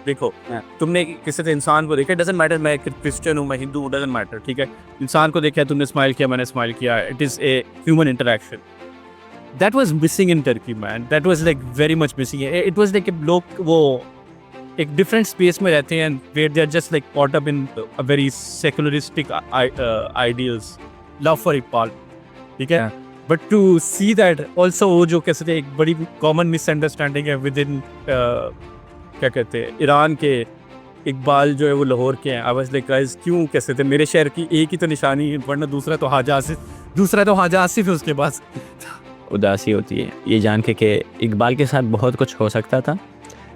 देखो, हाँ। तुमने किसी से इंसान को देखा, डजंट मैटर मैं क्रिश्चियन हूँ, मैं हिंदू हूँ, डजंट मैटर, ठीक है? इंसान को देखा, तुमने स्माइल किया, मैंने स्माइल किया, it is a human interaction. That was missing in Turkey man, that was like very much missing. It was like लोग वो एक डिफरेंट स्पेस में रहते हैं, where they are just like caught up in a very secularistic ideals, love for Iqbal, ठीक है? हाँ। But to see that also, वो जो कह सकते हैं एक बड़ी कॉमन मिसअंडरस्टैंडिंग है विद इन क्या कहते हैं ईरान के, इकबाल जो है वो लाहौर के हैं। आई वाज लाइक गाइस, क्यों कैसे थे, मेरे शहर की एक ही तो निशानी है, वरना दूसरा तो हाजा आसिफ है उसके पास। उदासी होती है ये जान के कि इकबाल के साथ बहुत कुछ हो सकता था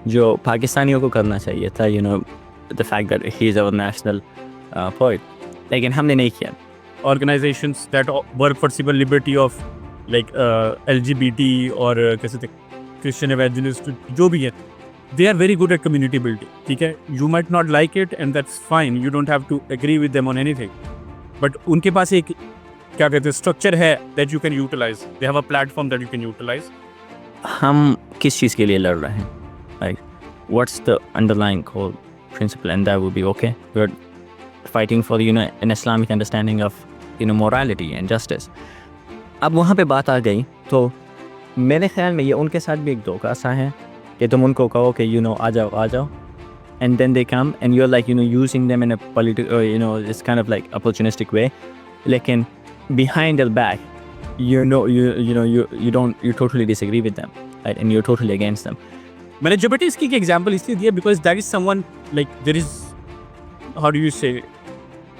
जो पाकिस्तानियों को करना चाहिए था, you know, the fact that he is our national poet, लेकिन हमने नहीं किया। Organisations that work for civil liberty of like LGBT और कैसे थे क्रिश्चियन एवेंजलिस्ट जो भी है, they are very good at community building, ठीक है? You might not like it and that's fine, you don't have to agree with them on anything, but उनके पास एक क्या कहते हैं स्ट्रक्चर है that you can utilize, they have a platform that you can utilize. हम किस चीज़ के लिए लड़ रहे हैं, like what's the underlying core principle, and that would be okay, we're fighting for, you know, an Islamic understanding of, you know, morality and justice. अब वहाँ पे बात आ गई तो मेरे ख्याल में ये उनके साथ भी एक धोखा सा है कि तुम उनको कहो कि यू नो आ जाओ, and then they come and you're like, you know, using them in a political, you know, it's kind of like opportunistic way, लेकिन behind their back, you know, you totally disagree with them, right? And you're totally against them. मैंने जबरदस्त की example इसलिए दिया because that is someone like there is, how do you say,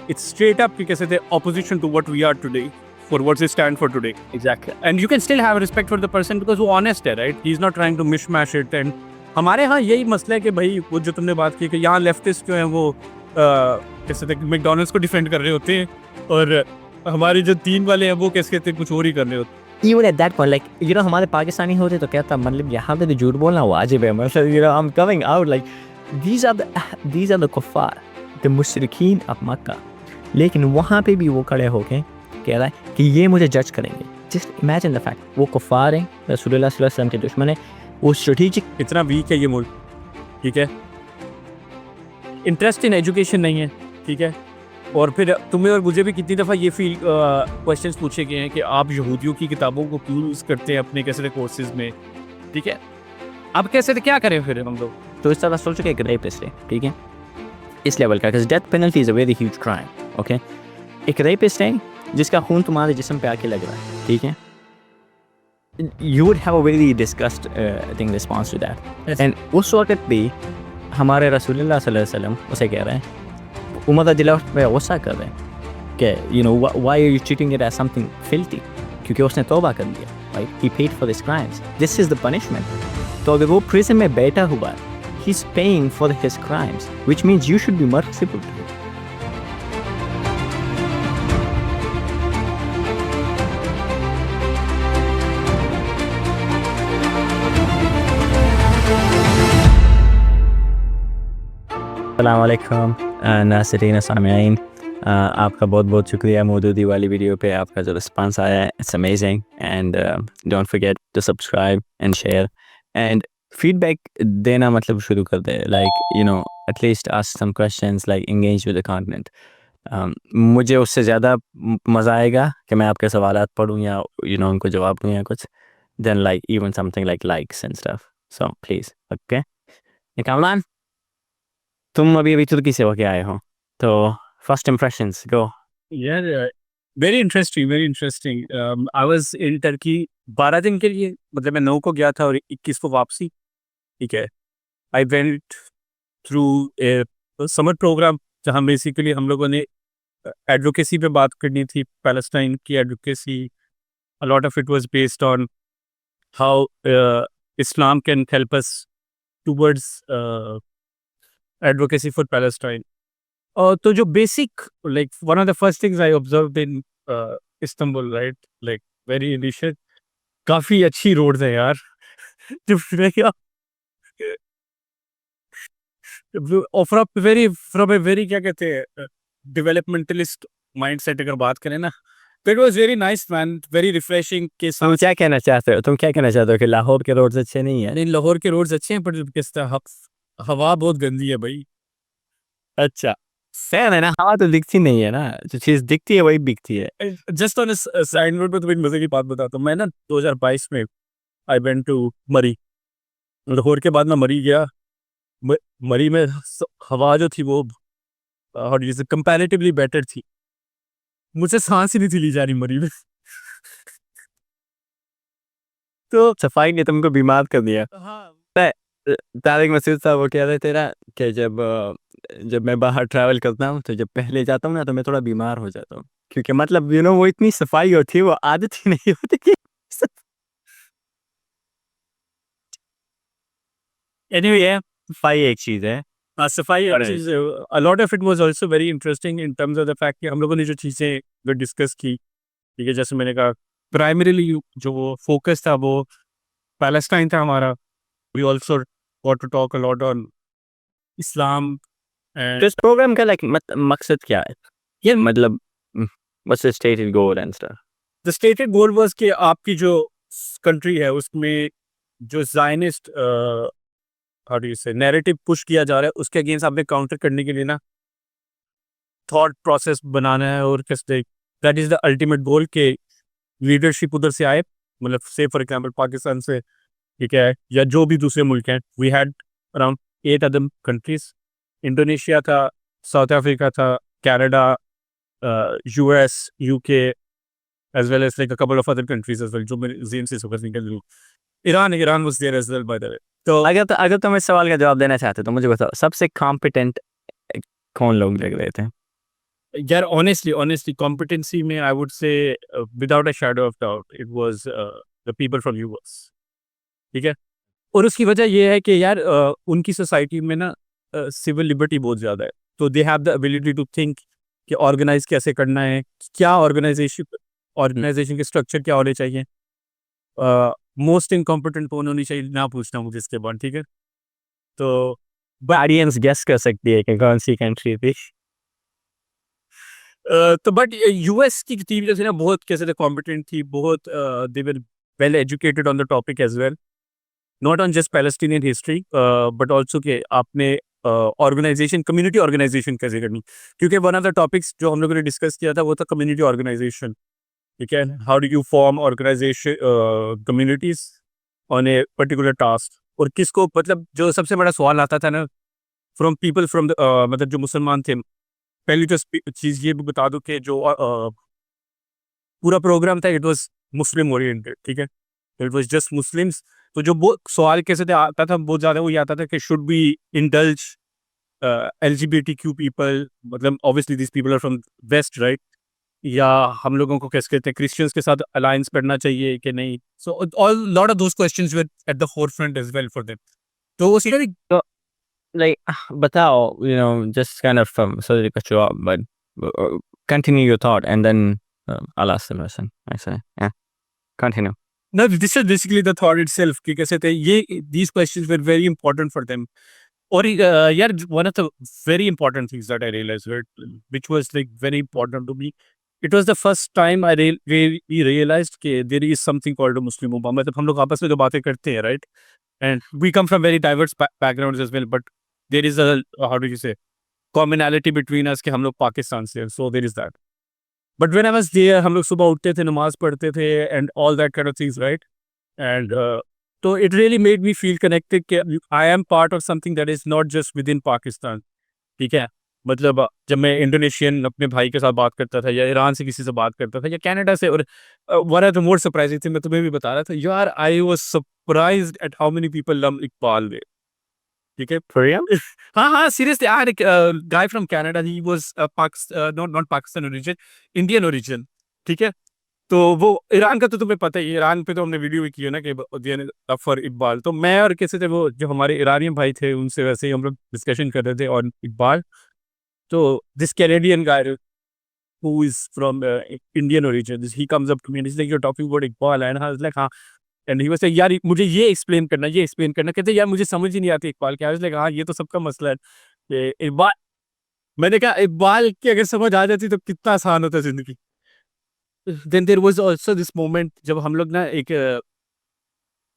it's straight up कि कैसे थे opposition to what we are today, for what we stand for today. Exactly. And you can still have respect for the person because वो honest है, right? He's not trying to mishmash it. And हमारे यहाँ यही मसला है कि भाई वो जो तुमने बात की कि यहाँ लेफ्टिस्ट जो हैं वो कैसे थे मैकडॉनल्ड्स को डिफेंड कर रहे होते हैं, और हमारे जो तीन वाले हैं वो कैसे कहते हैं कुछ और ही कर रहे होते हैं। Even at that point, like, you know, हमारे पाकिस्तानी होते तो क्या था, मतलब यहाँ पे तो झूठ बोलना वाजिब है, मतलब, you know, I'm coming out like these are the कुफ़ार, the मुशरिकीन of मक्का, लेकिन वहाँ पे भी वो खड़े होके कह रहा है कि ये मुझे जज करेंगे। Just imagine the fact, वो कुफ़ार हैं, रसूलुल्लाह सल्लल्लाहु अलैहि वसल्लम के दुश्मन है, वो स्ट्रेटेजिक इतना वीक है ये मुल्क, ठीक है? इंटरेस्ट इन एजुकेशन नहीं है, ठीक है? और फिर तुम्हें और मुझे भी कितनी दफ़ा ये फील क्वेश्चंस पूछे गए हैं कि आप यहूदियों की किताबों को क्यों यूज़ करते हैं अपने कैसे कोर्सेज में, ठीक है? अब कैसे क्या करें फिर हम लोग? तो इस तरह सोचो कि एक रेपिस्ट है, ठीक है, इस लेवल का, because death penalty is a very huge crime, okay? एक रेपिस्ट है जिसका खून तुम्हारे जिस्म पे आके लग रहा है, ठीक है, you would have a very disgust thing response to that. Yes. And उस वक्त भी हमारे रसूलुल्लाह सल्लल्लाहु अलैहि वसल्लम उसे कह रहे हैं, उमर दिला पे गुस्सा कर रहे हैं कि you know why are you treating it as something filthy, क्योंकि उसने तौबा कर लिया, right? He paid for his crimes, this is the punishment. तो अगर वो प्रिजन में बैठा हुआ है, he's paying for his crimes, which means you should be merciful to him. अस्सलाम वालेकुम नाज़रीन सामीईन, आपका बहुत बहुत शुक्रिया मौजूदी वाली वीडियो पे आपका जो रिस्पांस आया है, it's amazing, and don't forget to subscribe and share and feedback देना मतलब शुरू कर दे, like you know at least ask some questions, like engage with the content. मुझे उससे ज़्यादा मज़ा आएगा कि मैं आपके सवालात पढ़ूँ या यू नो उनको जवाब दूँ या कुछ, then like even something like likes and stuff, so please okay. Kamran, तुम अभी तुर्की से होके आए हो, तो फर्स्ट इम्प्रेशंस गो। यार very interesting, very interesting. I was in Turkey 12 दिन के लिए, मतलब मैं 9 को गया था और 21 को वापसी, ठीक है? I went through a summer programme जहाँ बेसिकली हम लोगों ने एडवोकेसी पे बात करनी थी, पैलेस्टाइन की advocacy. A lot of it was based on how Islam can help us towards advocacy for Palestine. तो जो basic, like one of the first things I observed in Istanbul, right, like very initial, काफी अच्छी roads है यार। जो from a very क्या कहते हैं डेवलपमेंटलिस्ट माइंडसेट अगर बात करें ना, तो it was very nice man, very refreshing के तुम साथ। क्या कहना चाहते हो कि लाहौर के रोड्स अच्छे नहीं है? नहीं, लाहौर के रोड्स अच्छे हैं, पर किस तरह हवा बहुत गंदी है भाई। अच्छा, फैन है ना, हवा तो दिखती नहीं है ना, जो चीज़ दिखती है वही बिकती है। जस्ट ऑन साइड नोट पे तुम्हें एक मजे की बात बताता हूँ। मैं ना 2022 में आई वेंट टू मरी। लाहौर के बाद मैं मरी गया। म- मरी में हवा जो थी वो और जैसे कंपैरेटिवली बेटर थी। मुझसे सांस ही नहीं थी ली जा रही मरी में। तो सफाई ने तुमको बीमार कर दिया। हाँ। मैं तारिक मसूद साहब वो कह रहे थे ना कि जब मैं बाहर ट्रैवल करता हूँ तो जब पहले जाता हूँ ना तो मैं थोड़ा बीमार हो जाता हूँ, क्योंकि मतलब वो इतनी सफाई होती है, वो आदत ही नहीं होती कि एनीवे, सफाई एक चीज़ है। सफाई और चीज अ lot of it was also very interesting in terms of the fact कि हम लोगों ने जो चीजें जो डिस्कस की, ठीक है, जैसे मैंने कहा प्राइमरीली जो वो फोकस था वो पैलेस्टाइन था हमारा। We also got to talk a lot on Islam तो एंड इस प्रोग्राम का लाइक मकसद क्या है? ये मतलब what's the stated goal and stuff? The stated goal was कि आपकी जो कंट्री है उसमें जो जायनिस्ट हाउ डू यू से नैरेटिव पुश किया जा रहा है उसके अगेंस्ट आपने काउंटर करने के लिए ना थॉट प्रोसेस बनाना है। और कैसे that is the ultimate goal के लीडरशिप उधर से आए, मतलब से फॉर एग्जांपल पाकिस्तान से, ठीक है, या जो भी दूसरे मुल्क हैं। We had around 8 other countries. Indonesia था, साउथ अफ्रीका था, Canada, US, UK, as well as like a couple of other countries as well जो मेरे जेन से होकर निकल रही। Iran was there as well by the way. तो अगर तुम इस सवाल का जवाब देना चाहते हो तो मुझे बताओ, सबसे कॉम्पिटेंट कौन लोग लग रहे थे? यार ऑनेस्टली कॉम्पिटेंसी में I would say without a shadow of doubt it was the people from US, ठीक है। और उसकी वजह ये है कि यार उनकी सोसाइटी में ना सिविल लिबर्टी बहुत ज़्यादा है। तो they have the ability to think कि ऑर्गेनाइज कैसे करना है, क्या ऑर्गेनाइजेशन के स्ट्रक्चर क्या होने चाहिए। मोस्ट इनकॉम्पिटेंट कौन होनी चाहिए ना पूछना मुझे इसके बाद, ठीक है। तो ऑडियंस गेस कर सकती है कि कौन सी कंट्री थी। तो बट यूएस की टीम जो थी ना बहुत कैसे थे कॉम्पिटेंट थी, बहुत they were well educated on the topic as well, not on just Palestinian history but also कि आपने ऑर्गेनाइजेशन कम्युनिटी ऑर्गेनाइजेशन कैसे करनी। क्योंकि वन ऑफ द टॉपिक्स जो हम लोगों ने डिस्कस किया था वो था कम्युनिटी ऑर्गेनाइजेशन, ठीक है। How do you form organisation communities on a particular task. और किसको मतलब जो सबसे बड़ा सवाल आता था ना फ्रॉम पीपल फ्रॉम द मतलब जो मुसलमान थे। पहली तो चीज ये भी बता दूं कि जो पूरा प्रोग्राम था इट वाज मुस्लिम ओरिएंटेड, ठीक है। It was just Muslims. तो जो वो सवाल कैसे थे आता था बहुत ज्यादा, वो ये आता था कि should be indulge LGBTQ people, मतलब obviously this people are from west right, या हम लोगों को कैसे कहते हैं क्रिश्चियंस के साथ अलायंस करना चाहिए कि नहीं। So all lot of those questions were at the forefront as well for them. तो वो सीधा तो लाइक बताओ, just kind of sorry to cut you off, but continue your thought and then I'll ask the question. I say, yeah, continue. no, this is basically the thought itself कि कैसे थे ये these questions were very important for them. और यार one of the very important things that I realized, right, which was like very important to me, it was the first time I really realized कि there is something called a Muslim Ummah। मतलब हम लोग आपस में जो बातें करते हैं, right, and we come from very diverse backgrounds as well, but there is a how do you say commonality between us कि हम लोग पाकिस्तान से हैं, so there is that। But when I was there हम लोग सुबह उठते थे, नमाज पढ़ते थे and all that kind of things, right, and so it really made me feel connected कि I am part of something that is not just within Pakistan, ठीक है। मतलब जब मैं इंडोनेशियन अपने भाई के साथ बात करता था या ईरान से किसी से बात करता था या कनाडा से, और one of the more surprising thing मैं तुम्हें भी बता रहा था यार, I was surprised at how many people love Iqbal there, ठीक है। For real? हाँ हाँ seriously I had guy from Canada, he was not not Pakistan origin, Indian origin, ठीक है। तो वो ईरान का तो तुम्हें पता ही है, ईरान पे तो हमने वीडियो भी की है ना कि फॉर इकबाल। तो मैं और कैसे थे वो जो हमारे ईरानियन भाई थे उनसे वैसे ही हम लोग डिस्कशन कर रहे थे और इकबाल। तो this Canadian guy who is from Indian origin he comes up to me and is like you are talking about Iqbal and I was like हाँ। एंड ही वाज लाइक यार मुझे ये एक्सप्लेन करना कहते यार मुझे समझ ही नहीं आती इकबाल क्या। आई वाज लाइक हाँ ये तो सबका मसला है कि इकबाल। मैंने कहा इकबाल की अगर समझ आ जाती तो कितना आसान होता जिंदगी। Then there was also this moment जब हम लोग ना एक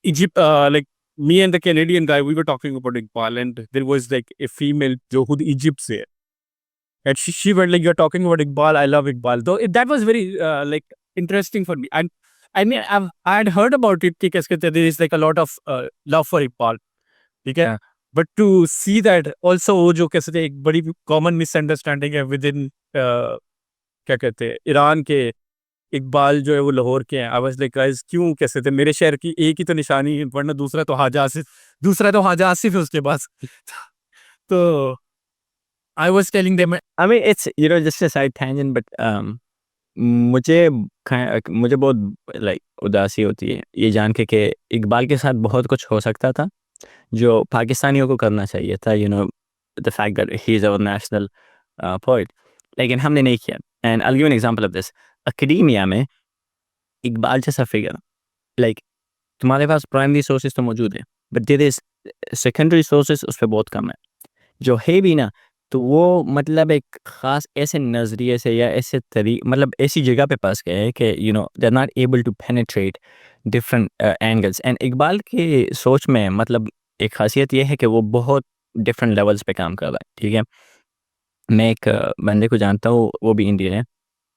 Egypt like me and the Canadian guy, we were talking about Iqbal, and there was like a female जो खुद Egypt से है, and she went like, "You're talking about Iqbal. I love Iqbal." Though that was very like interesting for me, and I mean I had heard about it कि कैसे कहते हैं, there is like a lot of love for Iqbal, ठीक है? Yeah. But to see that also वो जो कैसे थे एक बड़ी common misunderstanding है within क्या कहते हैं ईरान के इकबाल जो है वो लाहौर के हैं। आई वाज लाइक गाइस क्यों कैसे थे मेरे शहर की एक ही तो निशानी है वरना दूसरा तो हाजा आसिफ है उसके पास। तो I was telling them I mean, it's just a side tangent, but मुझे मुझे बहुत लाइक उदासी होती है ये जान के कि इकबाल के साथ बहुत कुछ हो सकता था जो पाकिस्तानियों को करना चाहिए था, the fact that he is our national poet, लेकिन हमने नहीं किया। And I will give an example of this. Academia में इकबाल जैसा फिगर, लाइक तुम्हारे पास प्राइमरी सोर्सेज तो मौजूद है, but there is secondary sources उस पर बहुत कम है। जो है भी ना, तो वो मतलब एक ख़ास ऐसे नज़रिए से या ऐसे मतलब ऐसी जगह पे फँस गए हैं कि they are not able to penetrate different angles. And Iqbal की सोच में मतलब एक ख़ासियत ये है कि वो बहुत डिफरेंट लेवल्स पे काम कर रहा है, ठीक है? मैं एक बंदे को जानता हूँ, वो भी इंडियन है,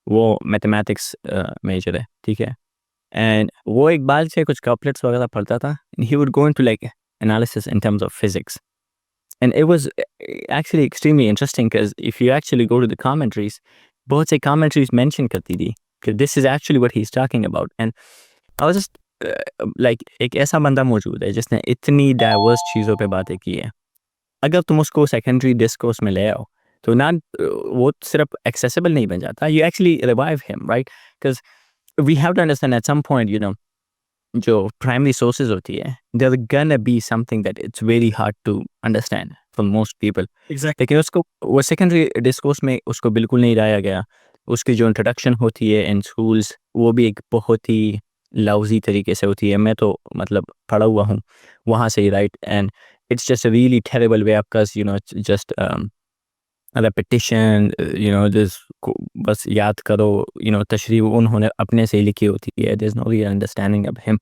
वो मैथमेटिक्स मेजर है, ठीक है? एंड वो इकबाल से कुछ कपलेट्स वगैरह पढ़ता था, and he would go into like analysis in terms of physics. And it was actually extremely interesting because if you actually go to the commentaries, बहुत से commentaries mention करती थी कि this is actually what he's talking about. And I was just like एक ऐसा बंदा मौजूद है जिसने इतनी डाइवर्स चीज़ों पे बातें की है। अगर तुम उसको सेकेंडरी डिस्कोर्स में ले आओ तो ना वो सिर्फ accessible नहीं बन जाता, you actually revive him, right? Because we have to understand at some point, जो प्राइमरी सोर्सेज होती है, there gonna be something that it's very hard to understand for most people. Exactly लेकिन उसको वो सेकेंडरी डिस्कोर्स में उसको बिल्कुल नहीं लाया गया। उसकी जो इंट्रोडक्शन होती है इन स्कूल्स, वो भी एक बहुत ही लफ्ज़ी तरीके से होती है। मैं तो मतलब पढ़ा हुआ हूँ वहाँ से ही, right? And it's just a really terrible way because it's just repetition, बस याद करो, तशरीह उन्होंने अपने से ही लिखी होती है, there is no real understanding of him.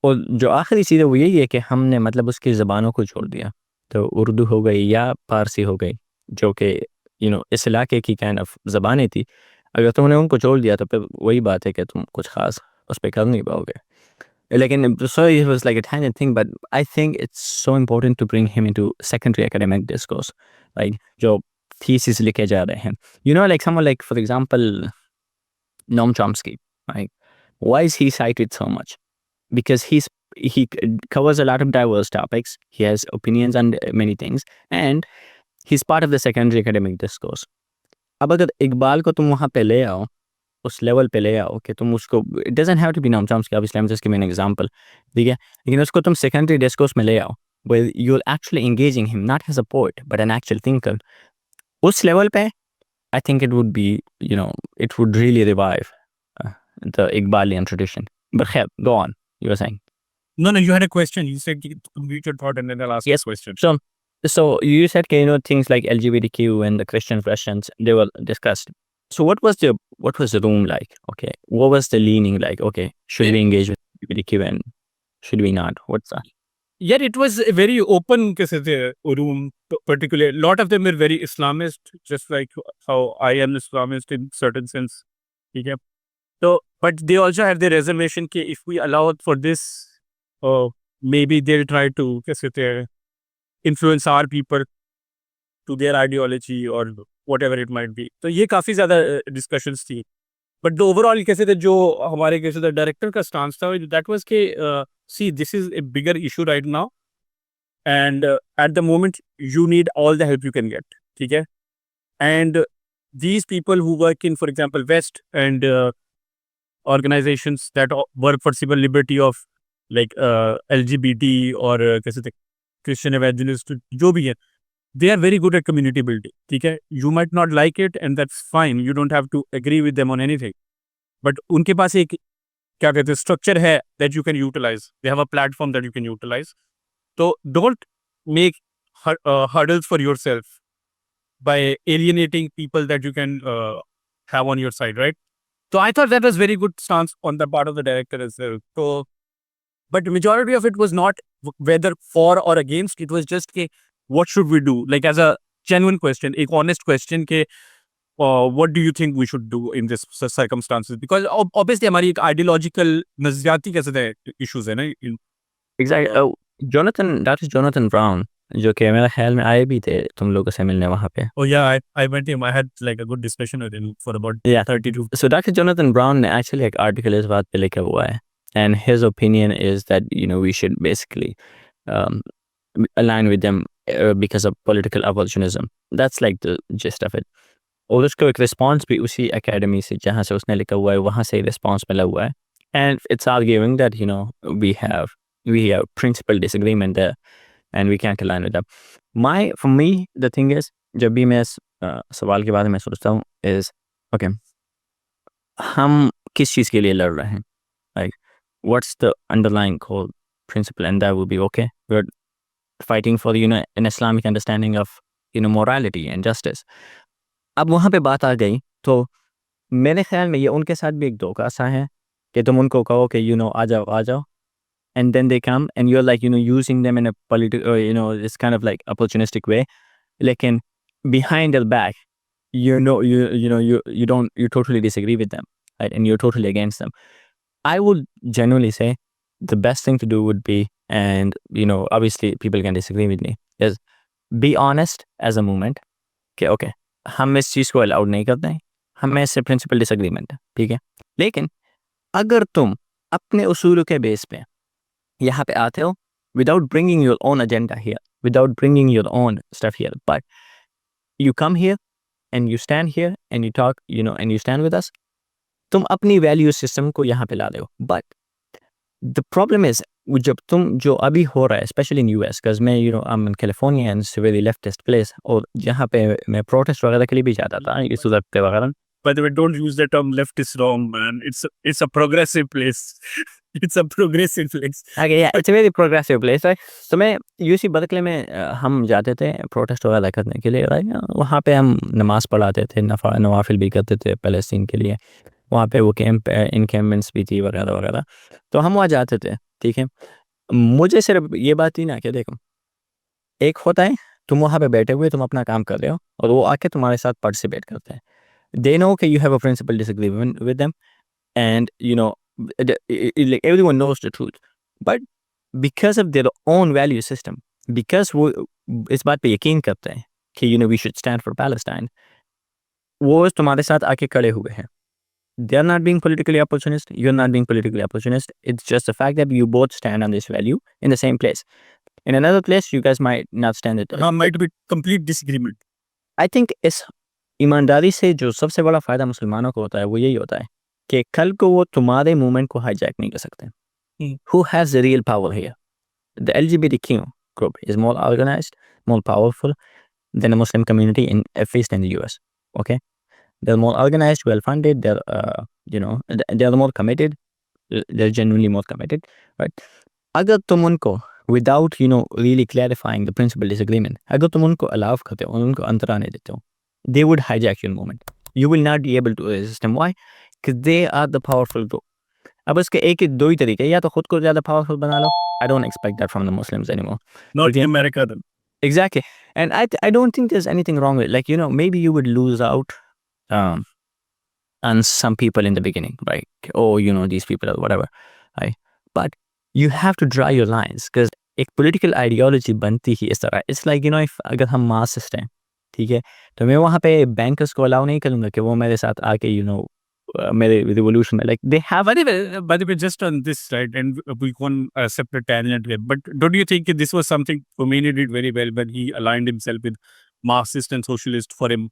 और जो आखिरी चीज़ है वो यही है कि हमने मतलब उसकी ज़बानों को छोड़ दिया। तो उर्दू हो गई या फ़ारसी हो गई, जो कि इस इलाके की काइंड ऑफ ज़बानें थी। अगर तुमने उनको छोड़ दिया तो फिर वही बात है कि तुम कुछ ख़ास उस पे कर नहीं पाओगे। लेकिन so it was like a tangent thing, but I think it's so important to bring him into secondary academic discourse, right? जो थीसिस लिखे जा रहे हैं। Like someone like for example Noam Chomsky, right? Why is he cited so much? Because he covers a lot of diverse topics. He has opinions on many things, and he's part of the secondary academic discourse. अब अगर इकबाल को तुम वहाँ पे ले आओ, उस level पे ले आओ कि तुम उसको, it doesn't have to be Noam Chomsky, obviously I'm just giving an example, ठीक है? लेकिन उसको तुम secondary discourse में ले आओ, where you're actually engaging him not as a poet but an actual thinker. उस लेवल पे I think it would be, it would really revive uh, the Iqbalian tradition. But khair, go on. You were saying. No, you had a question. You said complete your thought and then I'll ask Yes. a question. So you said, things like LGBTQ and the Christian questions, they were discussed. So what was the room like? Okay. What was the leaning like? Okay. Should we engage with LGBTQ and should we not? What's that? Yeah, it was a very open कैसे थे room, particularly. A lot of them are very Islamist, just like how I am Islamist in certain sense. ठीक है? So, but they also have the reservation कि if we allow for this, maybe they'll try to कैसे थे influence our people to their ideology or whatever it might be. तो ये काफ़ी ज़्यादा discussions थी. But the overall कैसे थे जो हमारे कैसे थे डायरेक्टर का stance था, that was कि see this is a bigger issue right now and at the moment you need all the help you can get, ठीक है? And these people who work in, for example, West and organizations that work for civil liberty of like LGBT or कैसे थे Christian evangelist जो भी है, they are very good at community building, ठीक है? You might not like it and that's fine. You don't have to agree with them on anything. But उनके पास एक क्या कहते हैं स्ट्रक्चर है that you can utilize. They have a platform that you can utilize. So don't make hurdles for yourself by alienating people that you can have on your side, right? So I thought that was very good stance on the part of the director as well. So but majority of it was not whether for or against. It was just ke, what should we do, like as a genuine question, a honest question ke, what do you think we should do in this circumstances, because obviously हमारी एक ideological नजरियाती कैसे issues है ना Exactly. Oh, Jonathan, that is Jonathan Brown, जो कि मेरे ख्याल में आए भी थे तुम लोगों से मिलने वहाँ पे. Oh yeah, I met him. I had like a good discussion with him for about Yeah. 32. So Dr. Jonathan Brown ने actually एक article इस बात पे लिखा हुआ है, and his opinion is that we should basically um, align with them because of political abolitionism. That's like the gist of it. और उसको एक response भी उसी academy से जहाँ से उसने लिखा हुआ है वहाँ से response मिला हुआ है, and it's arguing that we have principal disagreement there and we can't align with them. For me the thing is, जब भी मैं सवाल के बारे में सोचता हूँ is okay, हम किस चीज़ के लिए लड़ रहे हैं, like what's the underlying core principle, and that would be okay, we're fighting for an Islamic understanding of morality and justice. अब वहाँ पे बात आ गई तो मेरे ख्याल में ये उनके साथ भी एक धोखा सा है कि तुम उनको कहो कि आ जाओ, and then they come and you're like using them in a political this kind of like opportunistic way, लेकिन behind their back you totally disagree with them, right? And you're totally against them. I would genuinely say the best thing to do would be, and obviously people can disagree with me, is be honest as a movement कि okay, हम इस चीज़ को allowed नहीं करते हैं, हमें इससे principal disagreement है, ठीक है, लेकिन अगर तुम अपने उसूलों के बेस पे यहाँ पे आते हो without bringing your own agenda here, without bringing your own stuff here, but you come here and you stand here and you talk, and you stand with us, तुम अपनी वैल्यू सिस्टम को यहाँ पे ला रहे हो. बट द प्रॉब्लम इज जब तुम जो अभी हो रहा है स्पेशली इन यूएस, बिकॉज मैं I'm in California and it's a very leftist place, और जहाँ पे मैं प्रोटेस्ट वगैरह के लिए भी जाता था इस उधर पे वगैरह. By the way, don't use the term left is wrong, man. It's a progressive place. It's a progressive place. Okay, yeah, it's a very progressive place, right? तो मैं यूसी बर्कले में हम जाते थे प्रोटेस्ट वगैरह करने के लिए, right? वहाँ पे हम नमाज पढ़ाते थे, नवाफिल भी करते थे पैलेस्टीन के लिए, वहाँ पे वो इनकैम्पमेंट्स भी थी वगैरह वगैरह, तो हम वहाँ जाते थे, ठीक है. मुझे सिर्फ ये बात ही ना कि देखो, एक होता है तुम वहाँ पे बैठे हुए तुम अपना काम कर रहे हो और वो आके तुम्हारे साथ पार्टिसिपेट करते हैं. They know that you have a principal disagreement with them, and like everyone knows the truth, but because of their own value system, because वो इस बात पे यकीन करते हैं कि we should stand for Palestine, वो तुम्हारे साथ आके खड़े हुए हैं. They are not being politically opportunist, you're not being politically opportunist. It's just the fact that you both stand on this value in the same place. In another place, you guys might not stand it. Might be complete disagreement. I think इस ईमानदारी से जो सबसे बड़ा फायदा मुसलमानों को होता है वो यही होता है कि कल को वो तुम्हारे मूवमेंट को हाईजैक नहीं कर सकते. Who has the real power here? The LGBTQ group is more organized, more powerful than the Muslim community, at least in the US. Okay, they're more organized, well funded. They're more committed. They're genuinely more committed, right? अगर तुम उनको without really clarifying the principal disagreement, अगर तुम उनको allow करते हो, उनको अंतर आने देते हो, they would hijack your movement. You will not be able to resist them. Why? Because they are the powerful group. अब इसके एक ही दो ही तरीके, या तो खुद को ज़्यादा powerful बना लो. I don't expect that from the Muslims anymore. Not in America then. Exactly. And I don't think there's anything wrong with it. Like, maybe you would lose out on some people in the beginning, right? Oh, these people or whatever, right? But you have to draw your lines, because एक political ideology बनती ही इस तरह. It's like, if अगर हम Marxist हैं, ठीक है, तो मैं वहाँ पे bankers को allow नहीं करूँगा कि वो मेरे साथ आके मेरे revolution में, like they have. By the way, just on this, right, and we can separate tangent here, but don't you think this was something Khomeini did very well when he aligned himself with Marxist and socialist for him?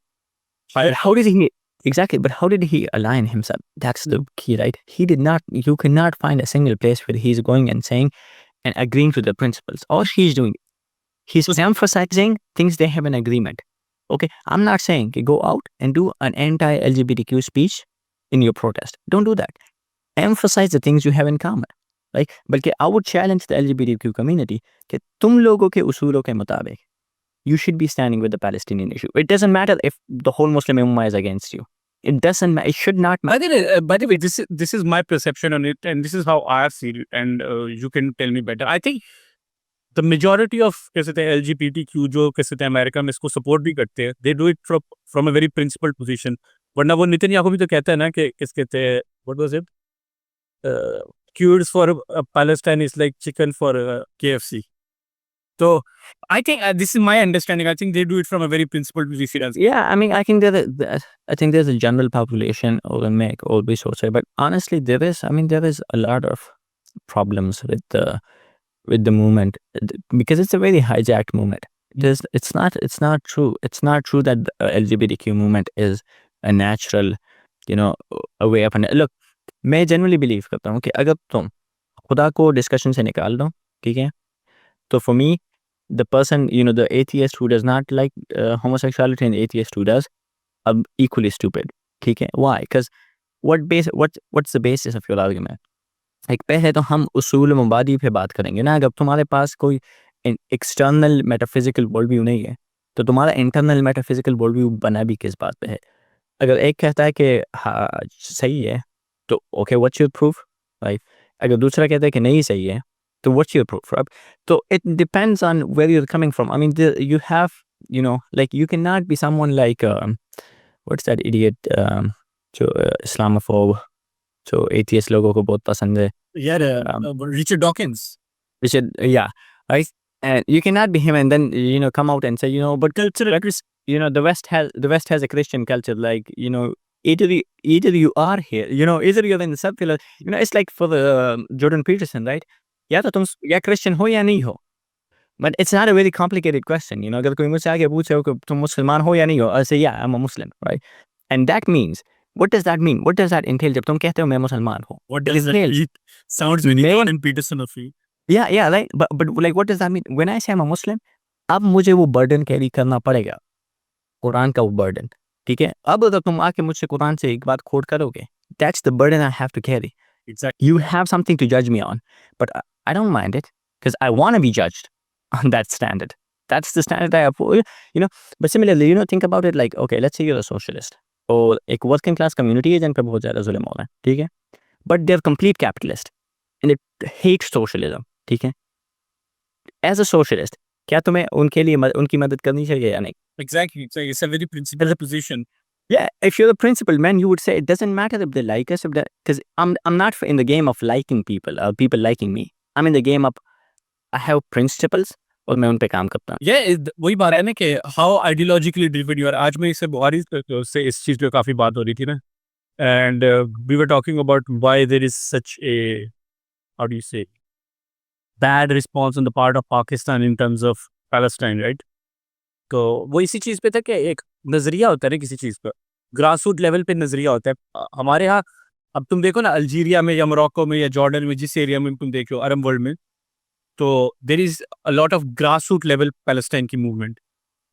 How did he? Exactly, but how did he align himself? That's the key, right? He did not. You cannot find a single place where he's going and saying and agreeing to the principles. All he's doing, he's emphasizing things they have an agreement. Okay, I'm not saying go out and do an anti-LGBTQ speech in your protest. Don't do that. Emphasize the things you have in common. Like, बल्कि I would challenge the LGBTQ community कि तुम लोगों के उसूलों के मुताबिक you should be standing with the Palestinian issue. It doesn't matter if the whole Muslim Ummah is against you. it doesn't it should not I think, by the way, this is my perception on it, and this is how I see it, and you can tell me better. I think the majority of कैसे थे LGBTQ जो कैसे थे America में इसको support भी करते हैं, they do it from a very principled position. वरना वो नितिन याकूब भी तो कहता है ना कि किस कहते हैं, what was it? Cures for Palestine is like chicken for KFC. So I think this is my understanding. I think they do it from a very principled position. Yeah, I mean, I think I think there's a general population or a make always so say, but honestly, there is a lot of problems with the movement because it's a very hijacked movement. It's not true. It's not true that the LGBTQ movement is a natural, a way up. And look, मैं generally believe करता हूँ कि अगर तुम खुदा को discussion से निकाल दो, ठीक है? So for me, the person, the atheist who does not like homosexuality and the atheist who does are equally stupid. ठीक है? Why? Because what's the basis of your argument? एक पहले तो हम उसूल मुबादी पे बात करेंगे ना. अगर तुम्हारे पास कोई एक्सटर्नल मेटाफिजिकल वर्ल्ड व्यू नहीं है तो तुम्हारा इंटरनल मेटाफिजिकल वर्ल्ड व्यू बना भी किस बात पे है? अगर एक कहता है कि हाँ सही है तो okay, what's your proof, right? अगर दूसरा कहता है कि नहीं सही है तो व्हाट्स योर प्रूफ, राइट? तो it depends on where you are coming from. I mean you have like you cannot be someone like what's that idiot जो इस्लामोफोब जो एथियस्ट लोगों को बहुत पसंद है. Richard Dawkins. Richard, yeah, right. And you cannot be him and then come out and say but culture, the West has a Christian culture, like either you are here, either you're in the subfield, it's like for the Jordan Peterson, right? या तो तुम या Christian हो या नहीं हो, but it's not a very complicated question. अगर कोई मुझसे आगे पूछे कि तुम मुसलमान हो या नहीं हो, I say yeah, I'm a Muslim, right? And that means, what does that mean? What does that entail? जब तुम कहते हो मैं मुसलमान हूँ, what does that mean? Sounds very Jordan Peterson of you. Yeah, right. But like, what does that mean? When I say I'm a Muslim, अब मुझे वो burden carry करना पड़ेगा, कुरान का वो burden, ठीक है? अब अगर तुम आके मुझसे कुरान से एक बात quote करोगे, that's the burden I have to carry. Exactly. You have something to judge me on, but I don't mind it because I want to be judged on that standard. That's the standard I uphold, But similarly, think about it like, okay, let's say you're a socialist. और एक working class community है जिन पर बहुत ज़्यादा जुल्म हो रहा है, ठीक है? But they are complete capitalist and it hates socialism, ठीक है? एज अ सोशलिस्ट क्या तुम्हें उनके लिए उनकी मदद करनी चाहिए या नहीं? Exactly. It's a very principled position. Yeah, if you're the principal man, you would say it doesn't matter if they like us, because I'm not in the game of liking people or people liking me. I'm in the game of I have principles और मैं उन पे काम करता हूँ. वही बात है ना कि how ideologically driven you are. आज मैं इससे बुहारी से इस चीज़ पे काफ़ी बात हो रही थी ना, and we were talking about why there is such a, how do you say, bad response on the part of Pakistan in terms of Palestine, right? तो वो इसी चीज़ पे था कि एक नज़रिया होता है ना किसी चीज़ पर, ग्रास रूट लेवल पे नज़रिया होता है. हमारे यहाँ अब तुम देखो ना, अल्जीरिया में या मोरक्को में या जॉर्डन में, जिस एरिया में तुम देखो अरब वर्ल्ड में, तो there is a lot of grass root level Palestine की मूवमेंट.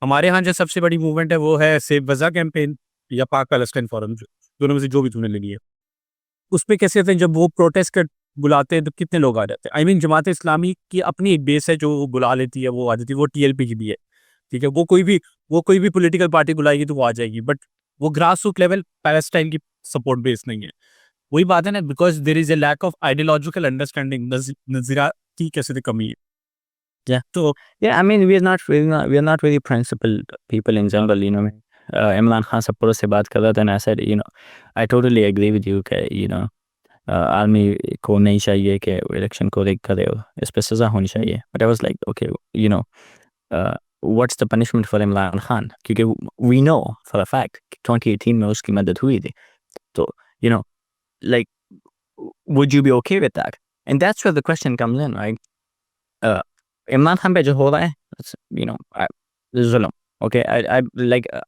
हमारे यहाँ जो सबसे बड़ी मूवमेंट है वो है सेव गज़ा कैंपेन या पाक पैलेस्टाइन फोरम, दोनों में से जो भी तुमने लेनी है. उसमें कैसे होते हैं, जब वो प्रोटेस्ट कर बुलाते हैं तो कितने लोग आ जाते हैं. आई मीन जमात इस्लामी की अपनी एक बेस है जो वो बुला लेती है, वो आ जाती है. वो TLP की भी है, ठीक है? वो कोई भी पॉलिटिकल पार्टी बुलाएगी तो वो आ जाएगी, बट वो ग्रास रूट लेवल पैलेस्टाइन की सपोर्ट बेस नहीं है. वही बात है ना, because there is a lack of ideological understanding, नजरिया की कैसे कमी है. Yeah, I mean, we are not very principled people in general, Imran Khan सब से बात कर रहा था and I said, I totally agree with you कि आर्मी को नहीं चाहिए कि इलेक्शन को रिग करे, इस पे सज़ा होनी चाहिए. But I was like, okay, what's the punishment for Imran Khan? क्योंकि we know for a fact 2018 में उसकी मदद हुई थी. तो like, would you be okay with that? And that's where the question comes in, right? Imran Khan पे जो हो रहा है, जुल्म, okay?